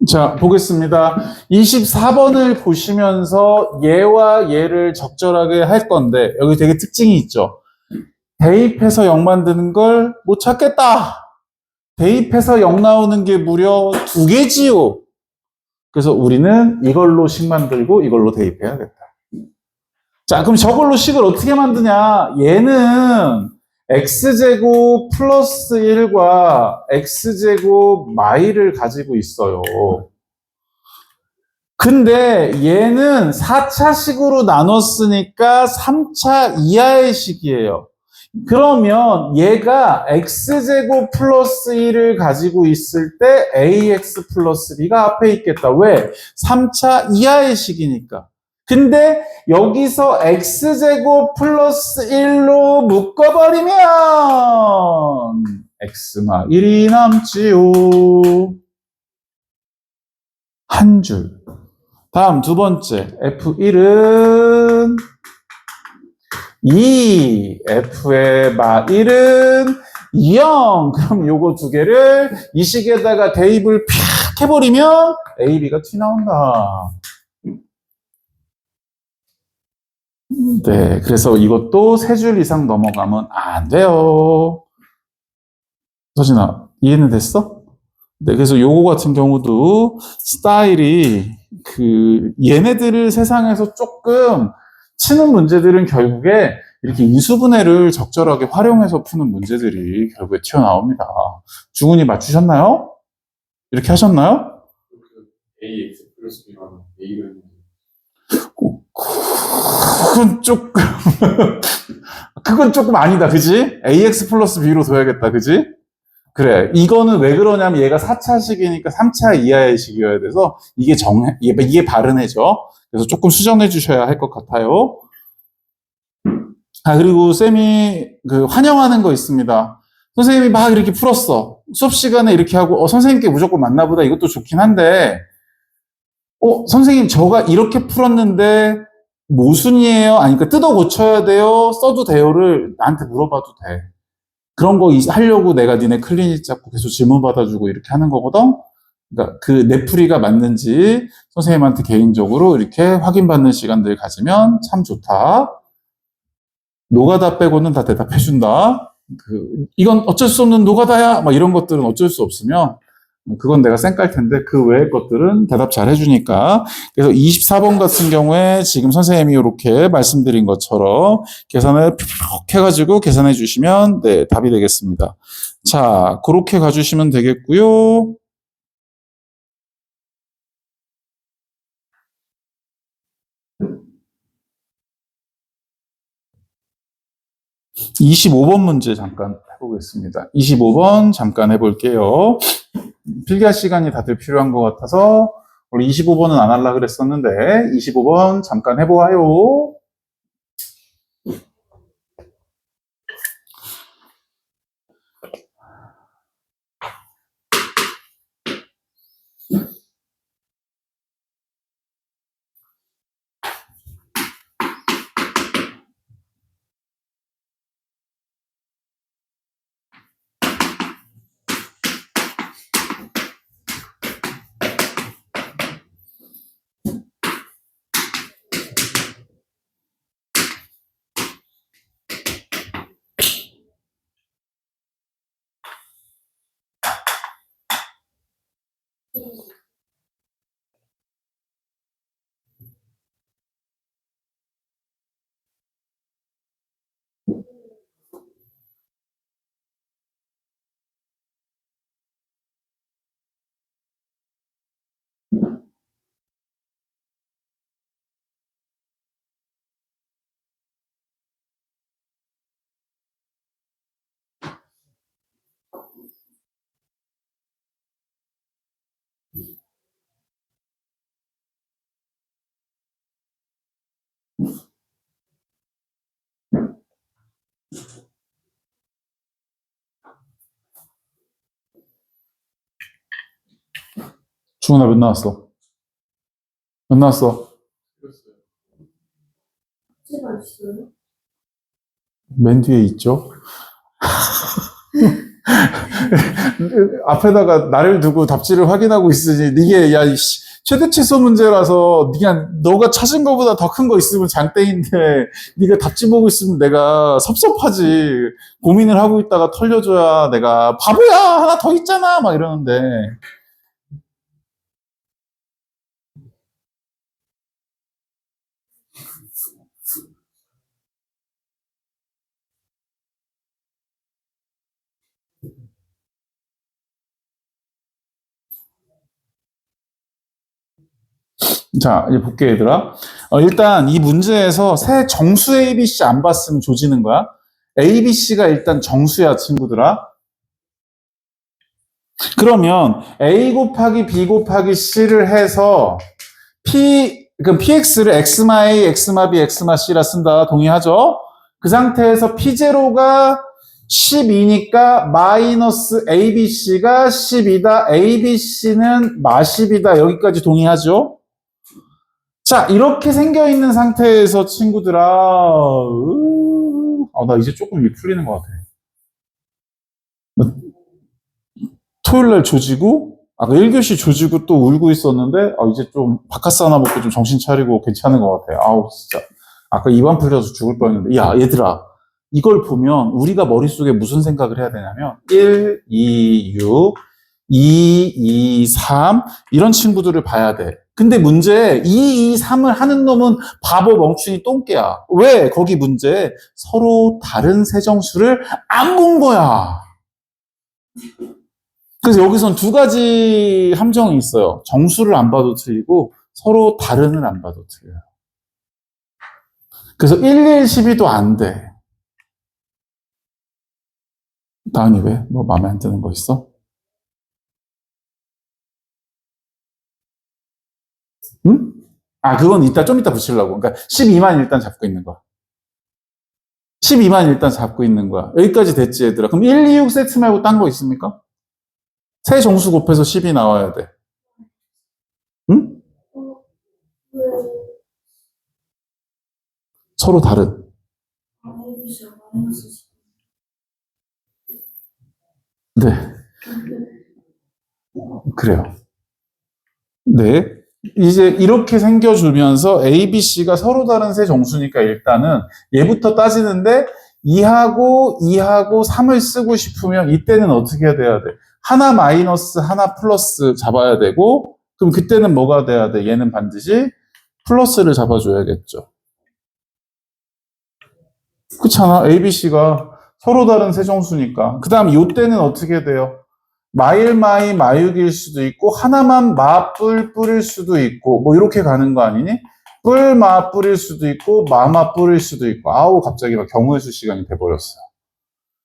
자, 보겠습니다. 24번을 보시면서 얘와 얘를 적절하게 할 건데, 여기 되게 특징이 있죠. 대입해서 0 만드는 걸 못 찾겠다. 대입해서 0 나오는 게 무려 2개지요. 그래서 우리는 이걸로 식 만들고 이걸로 대입해야겠다. 자, 그럼 저걸로 식을 어떻게 만드냐? 얘는 x제곱 플러스 1과 x제곱 마이를 가지고 있어요. 근데 얘는 4차식으로 나눴으니까 3차 이하의 식이에요. 그러면 얘가 x제곱 플러스 1을 가지고 있을 때 ax 플러스 b가 앞에 있겠다. 왜? 3차 이하의 식이니까. 근데 여기서 x제곱 플러스 1로 묶어버리면 x마 1이 남지요. 한 줄. 다음 두 번째 f1은 2, f의 마 1은 0. 그럼 요거 두 개를 이 식에다가 대입을 팍 해버리면 a, b가 튀어나온다. 네, 그래서 이것도 세 줄 이상 넘어가면 안 돼요. 서진아, 이해는 됐어? 네, 그래서 요거 같은 경우도 스타일이 얘네들을 세상에서 조금 치는 문제들은 결국에 이렇게 인수분해를 적절하게 활용해서 푸는 문제들이 결국에 튀어나옵니다. 주군이 맞추셨나요? 이렇게 하셨나요? AX 플러스 B가 A를 그건 조금 아니다, 그지? AX 플러스 B로 둬야겠다, 그지? 그래. 이거는 왜 그러냐면 얘가 4차식이니까 3차 이하의 식이어야 돼서 이게 바르네죠. 그래서 조금 수정해 주셔야 할 것 같아요. 그리고 쌤이 환영하는 거 있습니다. 선생님이 막 이렇게 풀었어. 수업 시간에 이렇게 하고, 선생님께 무조건 맞나 보다. 이것도 좋긴 한데, 선생님, 저가 이렇게 풀었는데, 모순이에요? 아니까 뜯어 고쳐야 돼요? 써도 돼요?를 나한테 물어봐도 돼. 그런 거 하려고 내가 니네 클리닉 잡고 계속 질문 받아주고 이렇게 하는 거거든? 그러니까 내 풀이가 맞는지 선생님한테 개인적으로 이렇게 확인받는 시간들 가지면 참 좋다. 노가다 빼고는 다 대답해준다. 이건 어쩔 수 없는 노가다야. 막 이런 것들은 어쩔 수 없으면 그건 내가 쌩깔 텐데 그 외의 것들은 대답 잘 해주니까. 그래서 24번 같은 경우에 지금 선생님이 이렇게 말씀드린 것처럼 계산을 푹 해가지고 계산해 주시면 네, 답이 되겠습니다. 자, 그렇게 가주시면 되겠고요. (25번) 문제 잠깐 해보겠습니다. 25번 잠깐 해볼게요. 필기할 시간이 다들 필요한 것 같아서 우리 25번은 안 하려고 그랬었는데 25번 잠깐 해보아요. 중훈아, 몇 나왔어? 몇 나왔어? 틀렸어요. 숙제가 있어요? 맨 뒤에 있죠? 앞에다가 나를 두고 답지를 확인하고 있으니, 이게, 야, 이씨, 최대치수 문제라서, 너가 찾은 거보다 더 큰 거 있으면 장땡인데, 네가 답지 보고 있으면 내가 섭섭하지. 고민을 하고 있다가 털려줘야 내가, 바보야! 하나 더 있잖아! 막 이러는데. 자, 이제 볼게, 얘들아. 일단 이 문제에서 새 정수 ABC 안 봤으면 조지는 거야. ABC가 일단 정수야, 친구들아. 그러면 A 곱하기 B 곱하기 C를 해서 그럼 PX를 엑스마 A, 엑스마 B, 엑스마 C라 쓴다. 동의하죠? 그 상태에서 P0가 12니까 마이너스 ABC가 10이다. ABC는 마 10이다. 여기까지 동의하죠? 자, 이렇게 생겨있는 상태에서 친구들아, 나 이제 조금 일 풀리는 것 같아. 토요일날 조지고, 아까 1교시 조지고 또 울고 있었는데, 이제 좀 바카스 하나 먹고 좀 정신 차리고 괜찮은 것 같아. 아우, 진짜. 아까 입안 풀려서 죽을 뻔했는데, 야, 얘들아, 이걸 보면 우리가 머릿속에 무슨 생각을 해야 되냐면, 1, 2, 6, 2, 2, 3, 이런 친구들을 봐야 돼. 근데 문제, 2, 2, 3을 하는 놈은 바보 멍충이 똥개야. 왜? 거기 문제, 서로 다른 세정수를 안 본 거야. 그래서 여기선 두 가지 함정이 있어요. 정수를 안 봐도 틀리고 서로 다른을 안 봐도 틀려요. 그래서 1, 1, 12도 안 돼. 다은이 왜? 뭐 마음에 안 드는 거 있어? 응? 그건 좀 이따 붙이려고. 그러니까 12만 일단 잡고 있는 거야. 12만 일단 잡고 있는 거야. 여기까지 됐지, 얘들아. 그럼 1, 2, 6 세트 말고 딴 거 있습니까? 세 정수 곱해서 10이 나와야 돼. 응? 왜 서로 다른. ABC가 마이너스 10? 네, 그래요. 네. 이제 이렇게 생겨주면서 A, B, C가 서로 다른 세 정수니까 일단은 얘부터 따지는데 2하고 2하고 3을 쓰고 싶으면 이때는 어떻게 돼야 돼? 하나 마이너스 하나 플러스 잡아야 되고 그럼 그때는 뭐가 돼야 돼? 얘는 반드시 플러스를 잡아줘야겠죠. 그렇잖아. A, B, C가 서로 다른 세 정수니까. 그 다음 이때는 어떻게 돼요? 마일마이 마육일 수도 있고 하나만 마뿔 뿌릴 수도 있고 뭐 이렇게 가는 거 아니니? 뿔마 뿌릴 수도 있고 마마 뿌릴 수도 있고 아우 갑자기 막 경우의 수 시간이 돼버렸어요.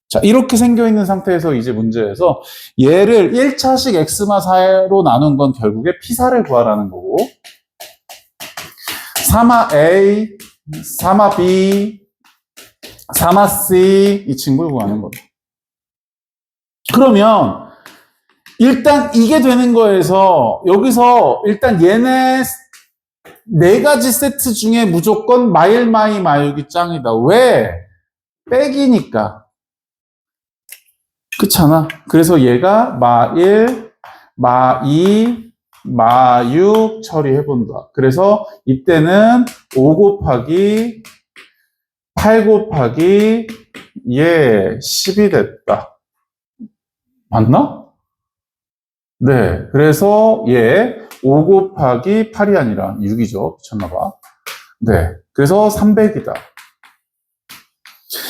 자 이렇게 생겨있는 상태에서 이제 문제에서 얘를 1차식 x마 4로 나눈 건 결국에 P4를 구하라는 거고 3마 A, 3마 B, 3마 C 이 친구를 구하는 거죠. 그러면 일단 이게 되는 거에서 여기서 일단 얘네 네 가지 세트 중에 무조건 마일마이 마육이 짱이다. 왜? 백이니까. 그렇잖아. 그래서 얘가 마1, 마2, 마6 처리해본다. 그래서 이때는 5 곱하기 8 곱하기 10이 됐다. 맞나? 네, 그래서 얘 5 곱하기 8이 아니라 6이죠. 미쳤나봐. 네, 그래서 300이다.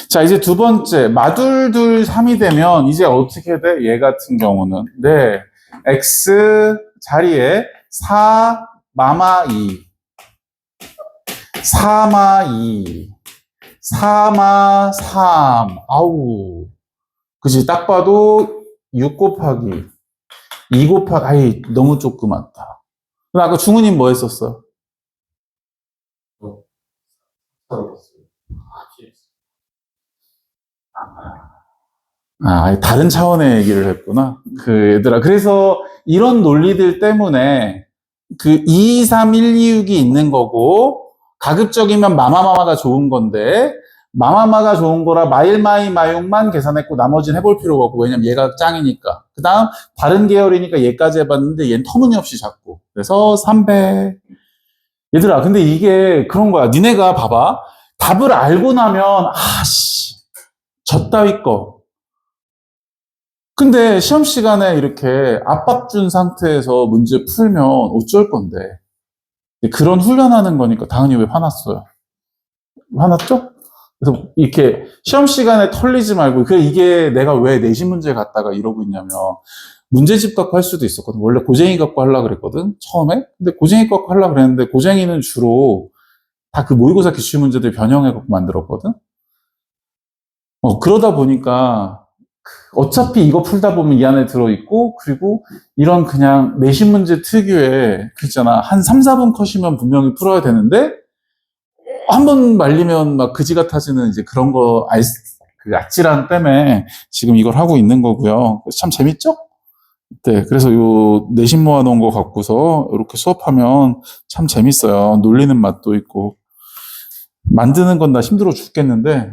자, 이제 두 번째, 마둘둘 3이 되면 이제 어떻게 돼? 얘 같은 경우는. 네, x 자리에 4, 마마 2, 4마 2, 4마 3. 아우. 그치, 딱 봐도 6 곱하기 2 곱하기, 너무 조그맣다. 그럼 아까 중훈님 뭐 했었어? 알아봤어요. 다른 차원의 얘기를 했구나. 얘들아. 그래서 이런 논리들 때문에 그 2, 3, 1, 2, 6이 있는 거고, 가급적이면 마마마마가 좋은 건데, 마마마가 좋은 거라 마일마이 마육만 계산했고, 나머지는 해볼 필요가 없고, 왜냐면 얘가 짱이니까. 그 다음, 다른 계열이니까 얘까지 해봤는데, 얘는 터무니없이 작고. 그래서 300. 얘들아, 근데 이게 그런 거야. 니네가 봐봐. 답을 알고 나면, 아씨, 저 따위 거. 근데 시험 시간에 이렇게 압박 준 상태에서 문제 풀면 어쩔 건데. 그런 훈련하는 거니까 당연히 왜 화났어요? 화났죠? 그래서 이렇게 시험 시간에 털리지 말고, 이게 내가 왜 내신 문제 갖다가 이러고 있냐면, 문제집 갖고 할 수도 있었거든. 원래 고쟁이 갖고 하려고 그랬거든, 처음에. 근데 고쟁이 갖고 하려고 그랬는데, 고쟁이는 주로 다 그 모의고사 기출 문제들 변형해 갖고 만들었거든. 그러다 보니까 어차피 이거 풀다 보면 이 안에 들어있고, 그리고 이런 그냥 내신 문제 특유의, 그 있잖아. 한 3, 4분 컷이면 분명히 풀어야 되는데, 한 번 말리면 막 그지 같아지는 이제 그런 거, 그 아찔한 때문에 지금 이걸 하고 있는 거고요. 참 재밌죠? 네. 그래서 요 내신 모아놓은 거 갖고서 이렇게 수업하면 참 재밌어요. 놀리는 맛도 있고. 만드는 건 나 힘들어 죽겠는데,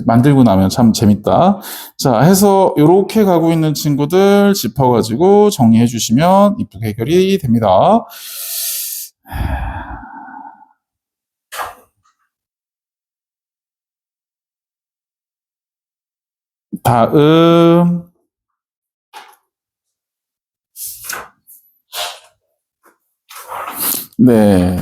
만들고 나면 참 재밌다. 자, 해서 요렇게 가고 있는 친구들 짚어가지고 정리해 주시면 이쁘게 해결이 됩니다. 다음, 네.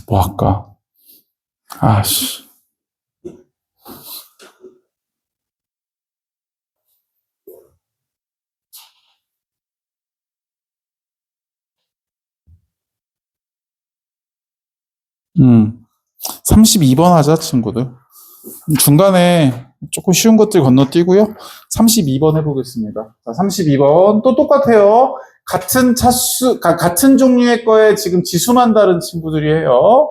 뭐 할까? 아씨. 음. 32번 하자, 친구들. 중간에 조금 쉬운 것들 건너뛰고요. 32번 해보겠습니다. 자, 32번. 또 똑같아요. 같은 차수, 같은 종류의 거에 지금 지수만 다른 친구들이에요.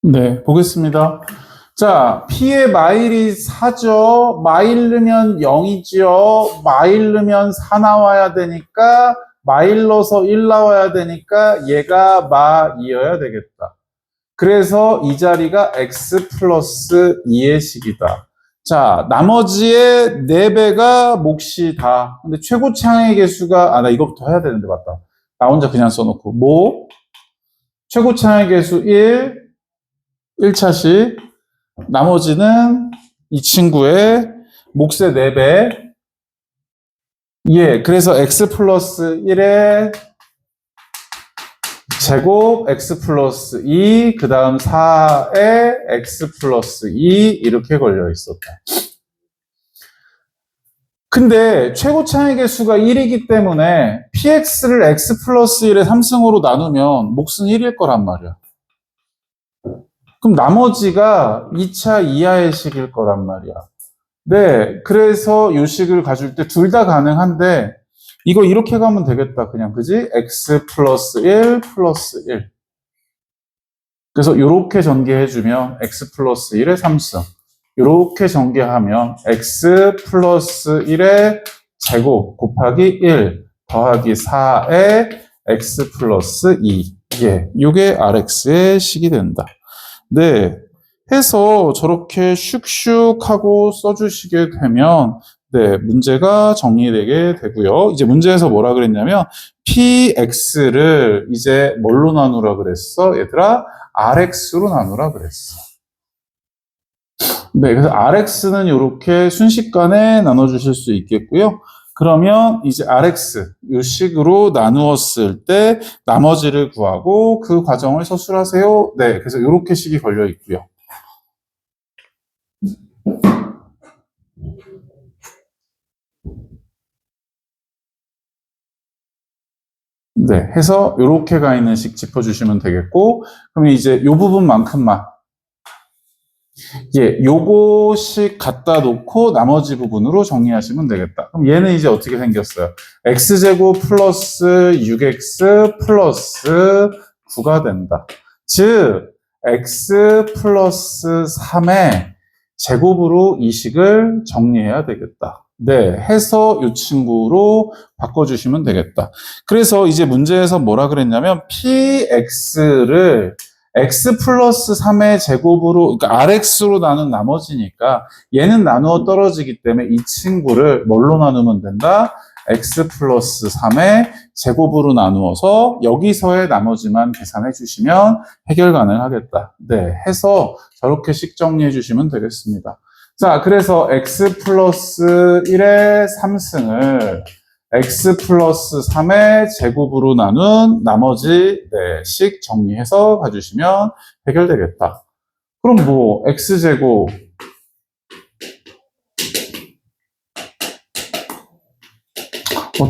네, 보겠습니다. 자, P의 마일이 4죠. 마일 넣으면 0이죠. 마일 넣으면 4 나와야 되니까, 마일 넣어서 1 나와야 되니까, 얘가 마2여야 되겠다. 그래서 이 자리가 x 플러스 2의 식이다. 자, 나머지의 4배가 몫이다. 근데 최고 차항의 개수가, 나 이거부터 해야 되는데, 맞다. 나 혼자 그냥 써놓고. 최고 차항의 개수 1차식. 나머지는 이 친구의 몫의 4배. 예, 그래서 x 플러스 1의 제곱 x 플러스 2, 그 다음 4에 x 플러스 2 이렇게 걸려 있었다. 근데 최고 차항의 개수가 1이기 때문에 px를 x 플러스 1의 3승으로 나누면 몫은 1일 거란 말이야. 그럼 나머지가 2차 이하의 식일 거란 말이야. 네, 그래서 이 식을 가질 때 둘 다 가능한데 이거 이렇게 가면 되겠다. 그냥 그지? x 플러스 1 플러스 1. 그래서 이렇게 전개해주면 x 플러스 1의 3승. 이렇게 전개하면 x 플러스 1의 제곱 곱하기 1 더하기 4의 x 플러스 2. 예, 이게 rx의 식이 된다. 네, 해서 저렇게 슉슉 하고 써주시게 되면 네, 문제가 정리되게 되고요. 이제 문제에서 뭐라 그랬냐면 px를 이제 뭘로 나누라 그랬어? 얘들아, rx로 나누라 그랬어. 네, 그래서 rx는 이렇게 순식간에 나눠주실 수 있겠고요. 그러면 이제 rx, 이 식으로 나누었을 때 나머지를 구하고 그 과정을 서술하세요. 네, 그래서 이렇게 식이 걸려 있고요. 네, 해서 이렇게 가 있는 식 짚어주시면 되겠고, 그럼 이제 이 부분만큼만 예, 요거씩 갖다 놓고 나머지 부분으로 정리하시면 되겠다. 그럼 얘는 이제 어떻게 생겼어요? x제곱 플러스 6x 플러스 9가 된다. 즉, x 플러스 3의 제곱으로 이 식을 정리해야 되겠다. 네, 해서 이 친구로 바꿔주시면 되겠다. 그래서 이제 문제에서 뭐라 그랬냐면 px를 x 플러스 3의 제곱으로, 그러니까 rx로 나눈 나머지니까 얘는 나누어 떨어지기 때문에 이 친구를 뭘로 나누면 된다? x 플러스 3의 제곱으로 나누어서 여기서의 나머지만 계산해 주시면 해결 가능하겠다. 네, 해서 저렇게 식 정리해 주시면 되겠습니다. 자, 그래서 x 플러스 1의 3승을 x 플러스 3의 제곱으로 나눈 나머지 네, 식 정리해서 가주시면 해결되겠다. 그럼 뭐 x제곱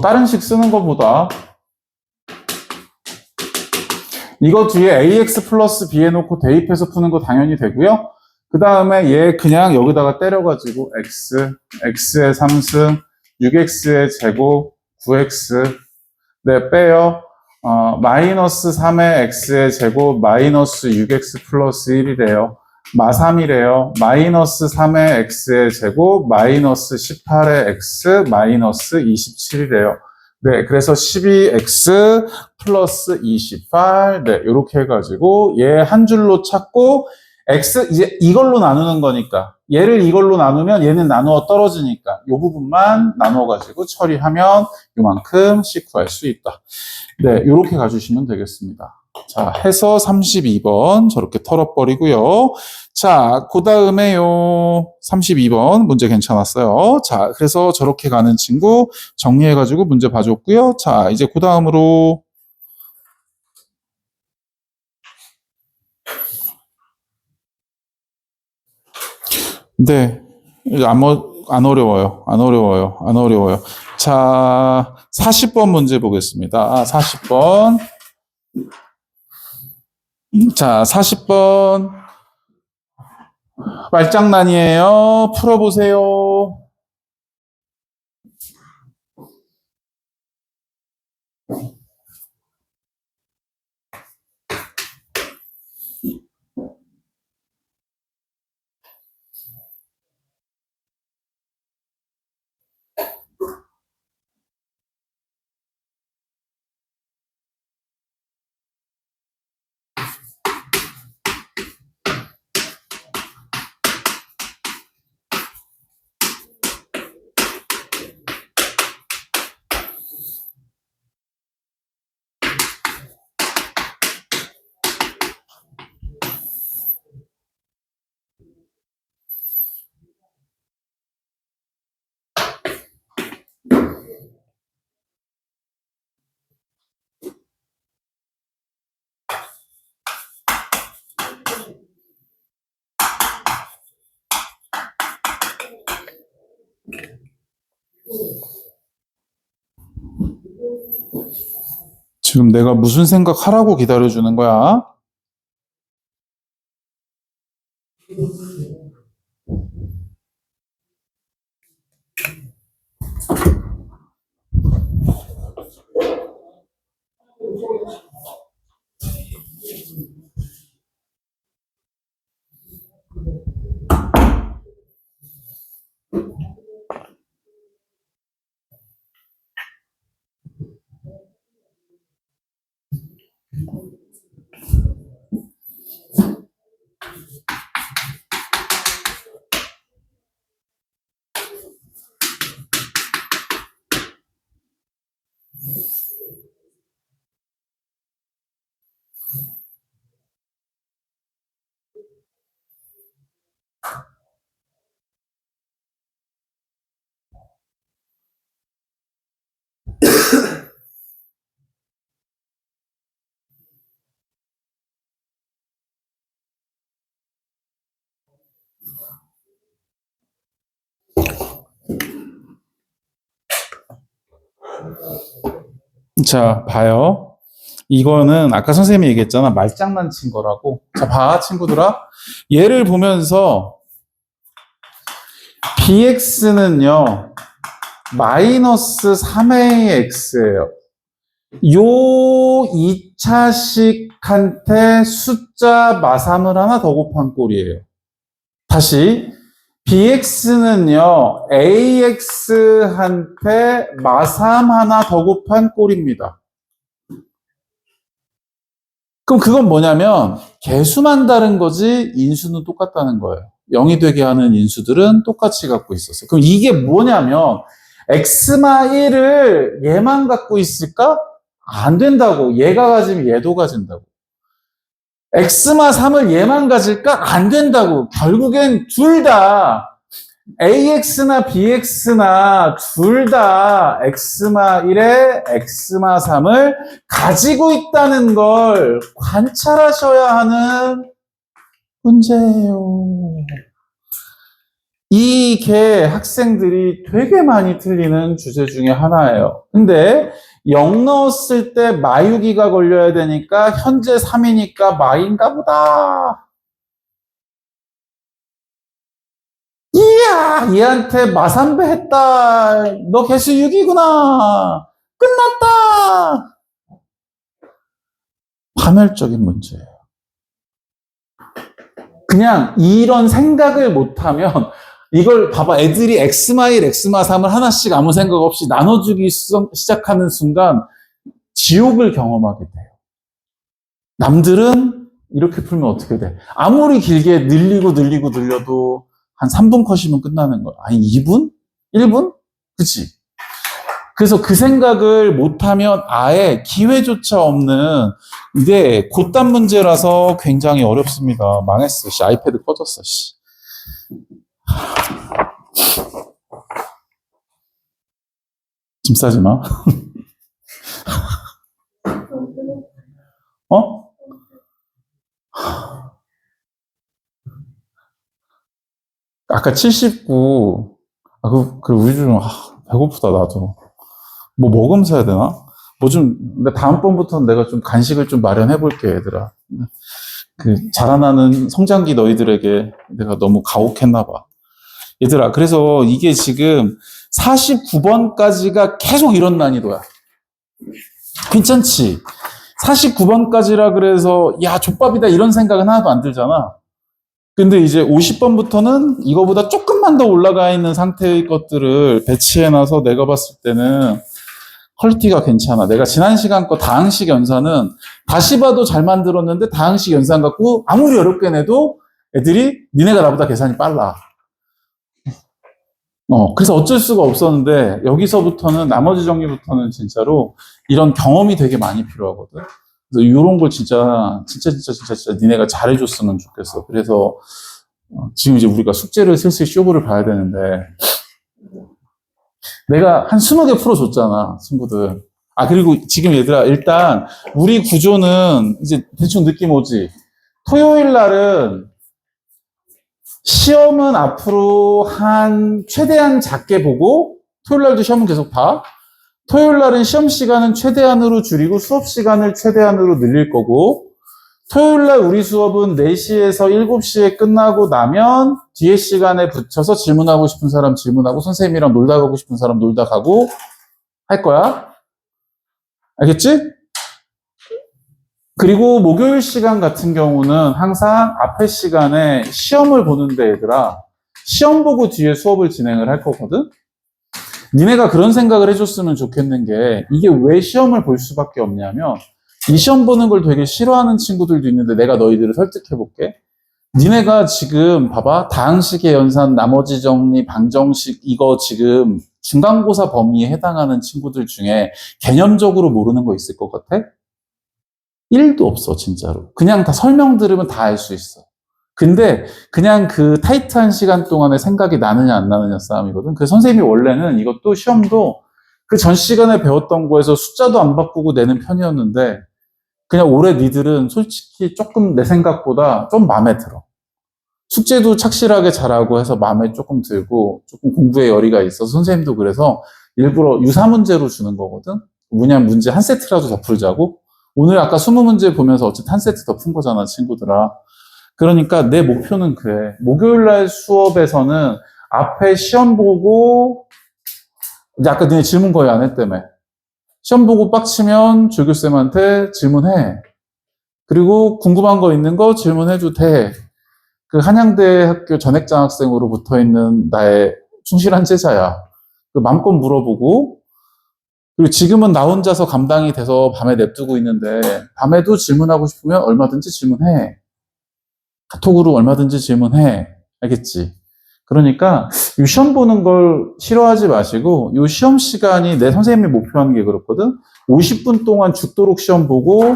다른 식 쓰는 것보다 이거 뒤에 ax 플러스 b 해놓고 대입해서 푸는 거 당연히 되고요. 그 다음에 얘 그냥 여기다가 때려가지고 x의 3승 6x의 제곱 9x 네 빼요. 마이너스 3의 x의 제곱 마이너스 6x 플러스 1이래요. 마3이래요. 마이너스 3의 x의 제곱 마이너스 18의 x 마이너스 27이래요. 네, 그래서 12x 플러스 28 네, 이렇게 해가지고 얘 한 줄로 찾고 x 이제 이걸로 나누는 거니까 얘를 이걸로 나누면 얘는 나누어 떨어지니까 이 부분만 나누어 가지고 처리하면 이만큼 씩 구할 수 있다. 네, 이렇게 가주시면 되겠습니다. 자, 해서 32번 저렇게 털어버리고요. 자, 그 다음에요. 32번 문제 괜찮았어요. 자, 그래서 저렇게 가는 친구 정리해가지고 문제 봐줬고요. 자, 이제 그 다음으로 네, 이거 안 어려워요. 안 어려워요. 안 어려워요. 자, 40번 문제 보겠습니다. 40번. 자, 40번. 말장난이에요. 풀어보세요. 지금 내가 무슨 생각하라고 기다려주는 거야? 자, 봐요. 이거는 아까 선생님이 얘기했잖아. 말장난친 거라고. 자, 봐, 친구들아. 얘를 보면서 bx는요, 마이너스 3a x예요. 요 2차식한테 숫자 마삼을 하나 더 곱한 꼴이에요. 다시 bx는요 ax한테 마삼 하나 더 곱한 꼴입니다. 그럼 그건 뭐냐면 개수만 다른 거지 인수는 똑같다는 거예요. 0이 되게 하는 인수들은 똑같이 갖고 있었어요. 그럼 이게 뭐냐면 x마 1을 얘만 갖고 있을까? 안 된다고. 얘가 가지면 얘도 가진다고. x마 3을 얘만 가질까? 안 된다고. 결국엔 둘 다 ax나 bx나 둘 다 x마 1에 x마 3을 가지고 있다는 걸 관찰하셔야 하는 문제예요. 이게 학생들이 되게 많이 틀리는 주제 중에 하나예요. 근데 0 넣었을 때 마유기가 걸려야 되니까 현재 3이니까 마인가 보다. 이야, 얘한테 마삼배 했다. 너 개수 6이구나. 끝났다. 파멸적인 문제예요. 그냥 이런 생각을 못하면 이걸 봐봐. 애들이 엑스마 1, 엑스마 3을 하나씩 아무 생각 없이 나눠주기 시작하는 순간 지옥을 경험하게 돼요. 남들은 이렇게 풀면 어떻게 돼? 아무리 길게 늘려도 한 3분 컷이면 끝나는 거야. 아니 2분? 1분? 그치? 그래서 그 생각을 못하면 아예 기회조차 없는 이게 곧단 문제라서 굉장히 어렵습니다. 망했어. 씨, 아이패드 꺼졌어. 씨. 짐 싸지 마. 어? 아까 79. 우리 좀, 배고프다, 나도. 뭐 먹으면서 해야 되나? 근데 다음번부터는 내가 좀 간식을 좀 마련해 볼게, 얘들아. 자라나는 성장기 너희들에게 내가 너무 가혹했나 봐. 얘들아, 그래서 이게 지금 49번까지가 계속 이런 난이도야. 괜찮지? 49번까지라 그래서, 야, 족밥이다, 이런 생각은 하나도 안 들잖아. 근데 이제 50번부터는 이거보다 조금만 더 올라가 있는 상태의 것들을 배치해놔서 내가 봤을 때는 퀄리티가 괜찮아. 내가 지난 시간 거 다항식 연산은 다시 봐도 잘 만들었는데 다항식 연산 갖고 아무리 어렵게 내도 애들이 니네가 나보다 계산이 빨라. 그래서 어쩔 수가 없었는데 여기서부터는 나머지 정리부터는 진짜로 이런 경험이 되게 많이 필요하거든. 그래서 이런 걸 진짜 니네가 잘해줬으면 좋겠어. 그래서 지금 이제 우리가 숙제를 슬슬 쇼부를 봐야 되는데 내가 한 20개 풀어줬잖아, 친구들. 그리고 지금 얘들아, 일단, 우리 구조는 이제 대충 느낌 오지? 토요일 날은 시험은 앞으로 최대한 작게 보고, 토요일 날도 시험은 계속 봐. 토요일 날은 시험 시간은 최대한으로 줄이고 수업 시간을 최대한으로 늘릴 거고, 토요일 날 우리 수업은 4시에서 7시에 끝나고 나면 뒤에 시간에 붙여서 질문하고 싶은 사람 질문하고 선생님이랑 놀다 가고 싶은 사람 놀다 가고 할 거야. 알겠지? 그리고 목요일 시간 같은 경우는 항상 앞에 시간에 시험을 보는데 얘들아, 시험 보고 뒤에 수업을 진행을 할 거거든? 니네가 그런 생각을 해줬으면 좋겠는 게 이게 왜 시험을 볼 수밖에 없냐면 이 시험 보는 걸 되게 싫어하는 친구들도 있는데 내가 너희들을 설득해 볼게. 니네가 지금 봐봐. 다항식의 연산, 나머지 정리, 방정식 이거 지금 중간고사 범위에 해당하는 친구들 중에 개념적으로 모르는 거 있을 것 같아? 1도 없어, 진짜로. 그냥 다 설명 들으면 다 알 수 있어. 근데 그냥 그 타이트한 시간 동안에 생각이 나느냐 안 나느냐 싸움이거든. 그 선생님이 원래는 이것도 시험도 그 전 시간에 배웠던 거에서 숫자도 안 바꾸고 내는 편이었는데 그냥 올해 니들은 솔직히 조금 내 생각보다 좀 마음에 들어. 숙제도 착실하게 잘하고 해서 마음에 조금 들고 조금 공부에 열의가 있어서 선생님도 그래서 일부러 유사 문제로 주는 거거든. 뭐냐면 문제 한 세트라도 더 풀자고. 오늘 아까 20문제 보면서 어쨌든 한 세트 더 푼 거잖아, 친구들아. 그러니까 내 목표는 그래. 목요일 날 수업에서는 앞에 시험 보고 이제 아까 너네 질문 거의 안 했다며. 시험 보고 빡치면 조교쌤한테 질문해. 그리고 궁금한 거 있는 거 질문해도 돼. 그 한양대학교 전액장학생으로 붙어 있는 나의 충실한 제자야. 그 맘껏 물어보고, 그리고 지금은 나 혼자서 감당이 돼서 밤에 냅두고 있는데, 밤에도 질문하고 싶으면 얼마든지 질문해. 카톡으로 얼마든지 질문해. 알겠지? 그러니까 이 시험 보는 걸 싫어하지 마시고 이 시험 시간이 내 선생님이 목표하는 게 그렇거든. 50분 동안 죽도록 시험 보고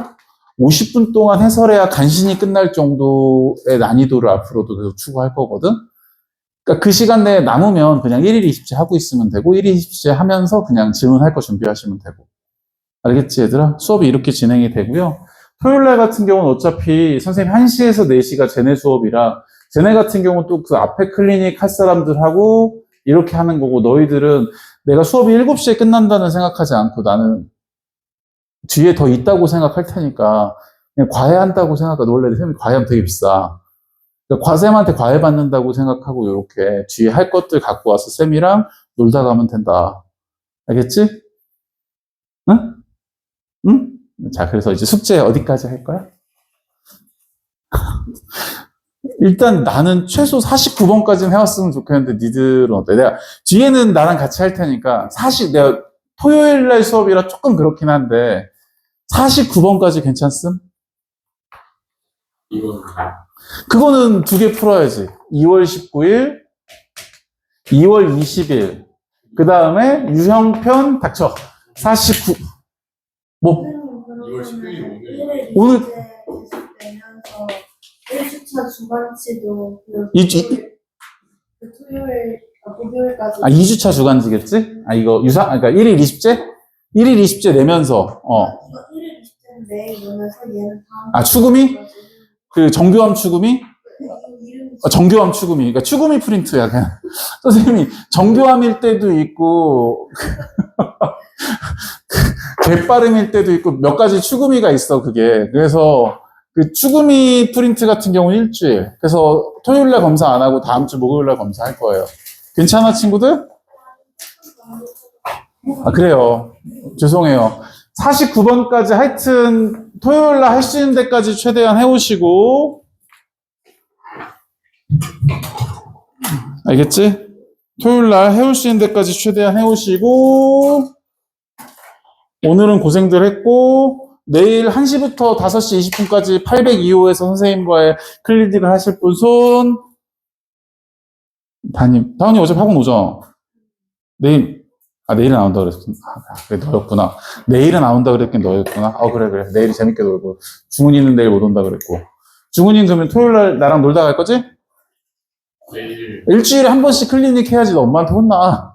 50분 동안 해설해야 간신히 끝날 정도의 난이도를 앞으로도 계속 추구할 거거든. 그러니까 그 시간 내에 남으면 그냥 1일 20제 하고 있으면 되고 1일 20제 하면서 그냥 질문할 거 준비하시면 되고. 알겠지 얘들아? 수업이 이렇게 진행이 되고요. 토요일 날 같은 경우는 어차피 선생님 1시에서 4시가 쟤네 수업이라 쟤네 같은 경우는 또 그 앞에 클리닉 할 사람들하고 이렇게 하는 거고 너희들은 내가 수업이 7시에 끝난다는 생각하지 않고 나는 뒤에 더 있다고 생각할 테니까 그냥 과외한다고 생각하고 원래 선생님이 과외하면 되게 비싸. 그러니까 과쌤한테 과외 받는다고 생각하고 이렇게 뒤에 할 것들 갖고 와서 쌤이랑 놀다 가면 된다. 알겠지? 응? 응? 자, 그래서 이제 숙제 어디까지 할 거야? 일단 나는 최소 49번까지는 해왔으면 좋겠는데 니들은 어때? 내가 뒤에는 나랑 같이 할 테니까 내가 토요일 날 수업이라 조금 그렇긴 한데 49번까지 괜찮음? 이건 그거는 2개 풀어야지. 2월 19일, 2월 20일. 그 다음에 유형편 닥쳐. 49. 뭐? 이걸 시크릿 오늘 1일 오늘- 20일 계속되면서 1주차 주간치도 그 토요일, 목요일까지. 2주차 주간지겠지? 그러니까 1일 20제? 1일 20제 내면서, 이거 1일 20일은 매일 오면서 얘는 다음 추구미? 그 정교함 추구미? 이름이 정교함 추구미. 그러니까 추구미 프린트야, 그냥. 선생님이 정교함일 때도 있고, 개빠름일 때도 있고, 몇 가지 추구미가 있어, 그게. 그래서, 그 추구미 프린트 같은 경우는 일주일. 그래서 토요일날 검사 안 하고 다음 주 목요일날 검사할 거예요. 괜찮아, 친구들? 그래요. 죄송해요. 49번까지 하여튼 토요일날 할 수 있는 데까지 최대한 해오시고, 알겠지? 토요일날 해올 수 있는 데까지 최대한 해오시고, 오늘은 고생들 했고, 내일 1시부터 5시 20분까지 802호에서 선생님과의 클리닉을 하실 분 손. 다은이 어차피 학원 오죠? 내일은 안 온다 그랬구나. 그래, 너였구나. 내일은 안 온다 그랬긴 너였구나. 그래. 내일 재밌게 놀고. 중훈이는 내일 못 온다 그랬고. 중훈이는 그러면 토요일날 나랑 놀다 갈 거지? 내일 일주일에 한 번씩 클리닉 해야지 너 엄마한테 혼나.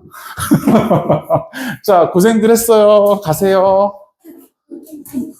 자, 고생들 했어요. 가세요.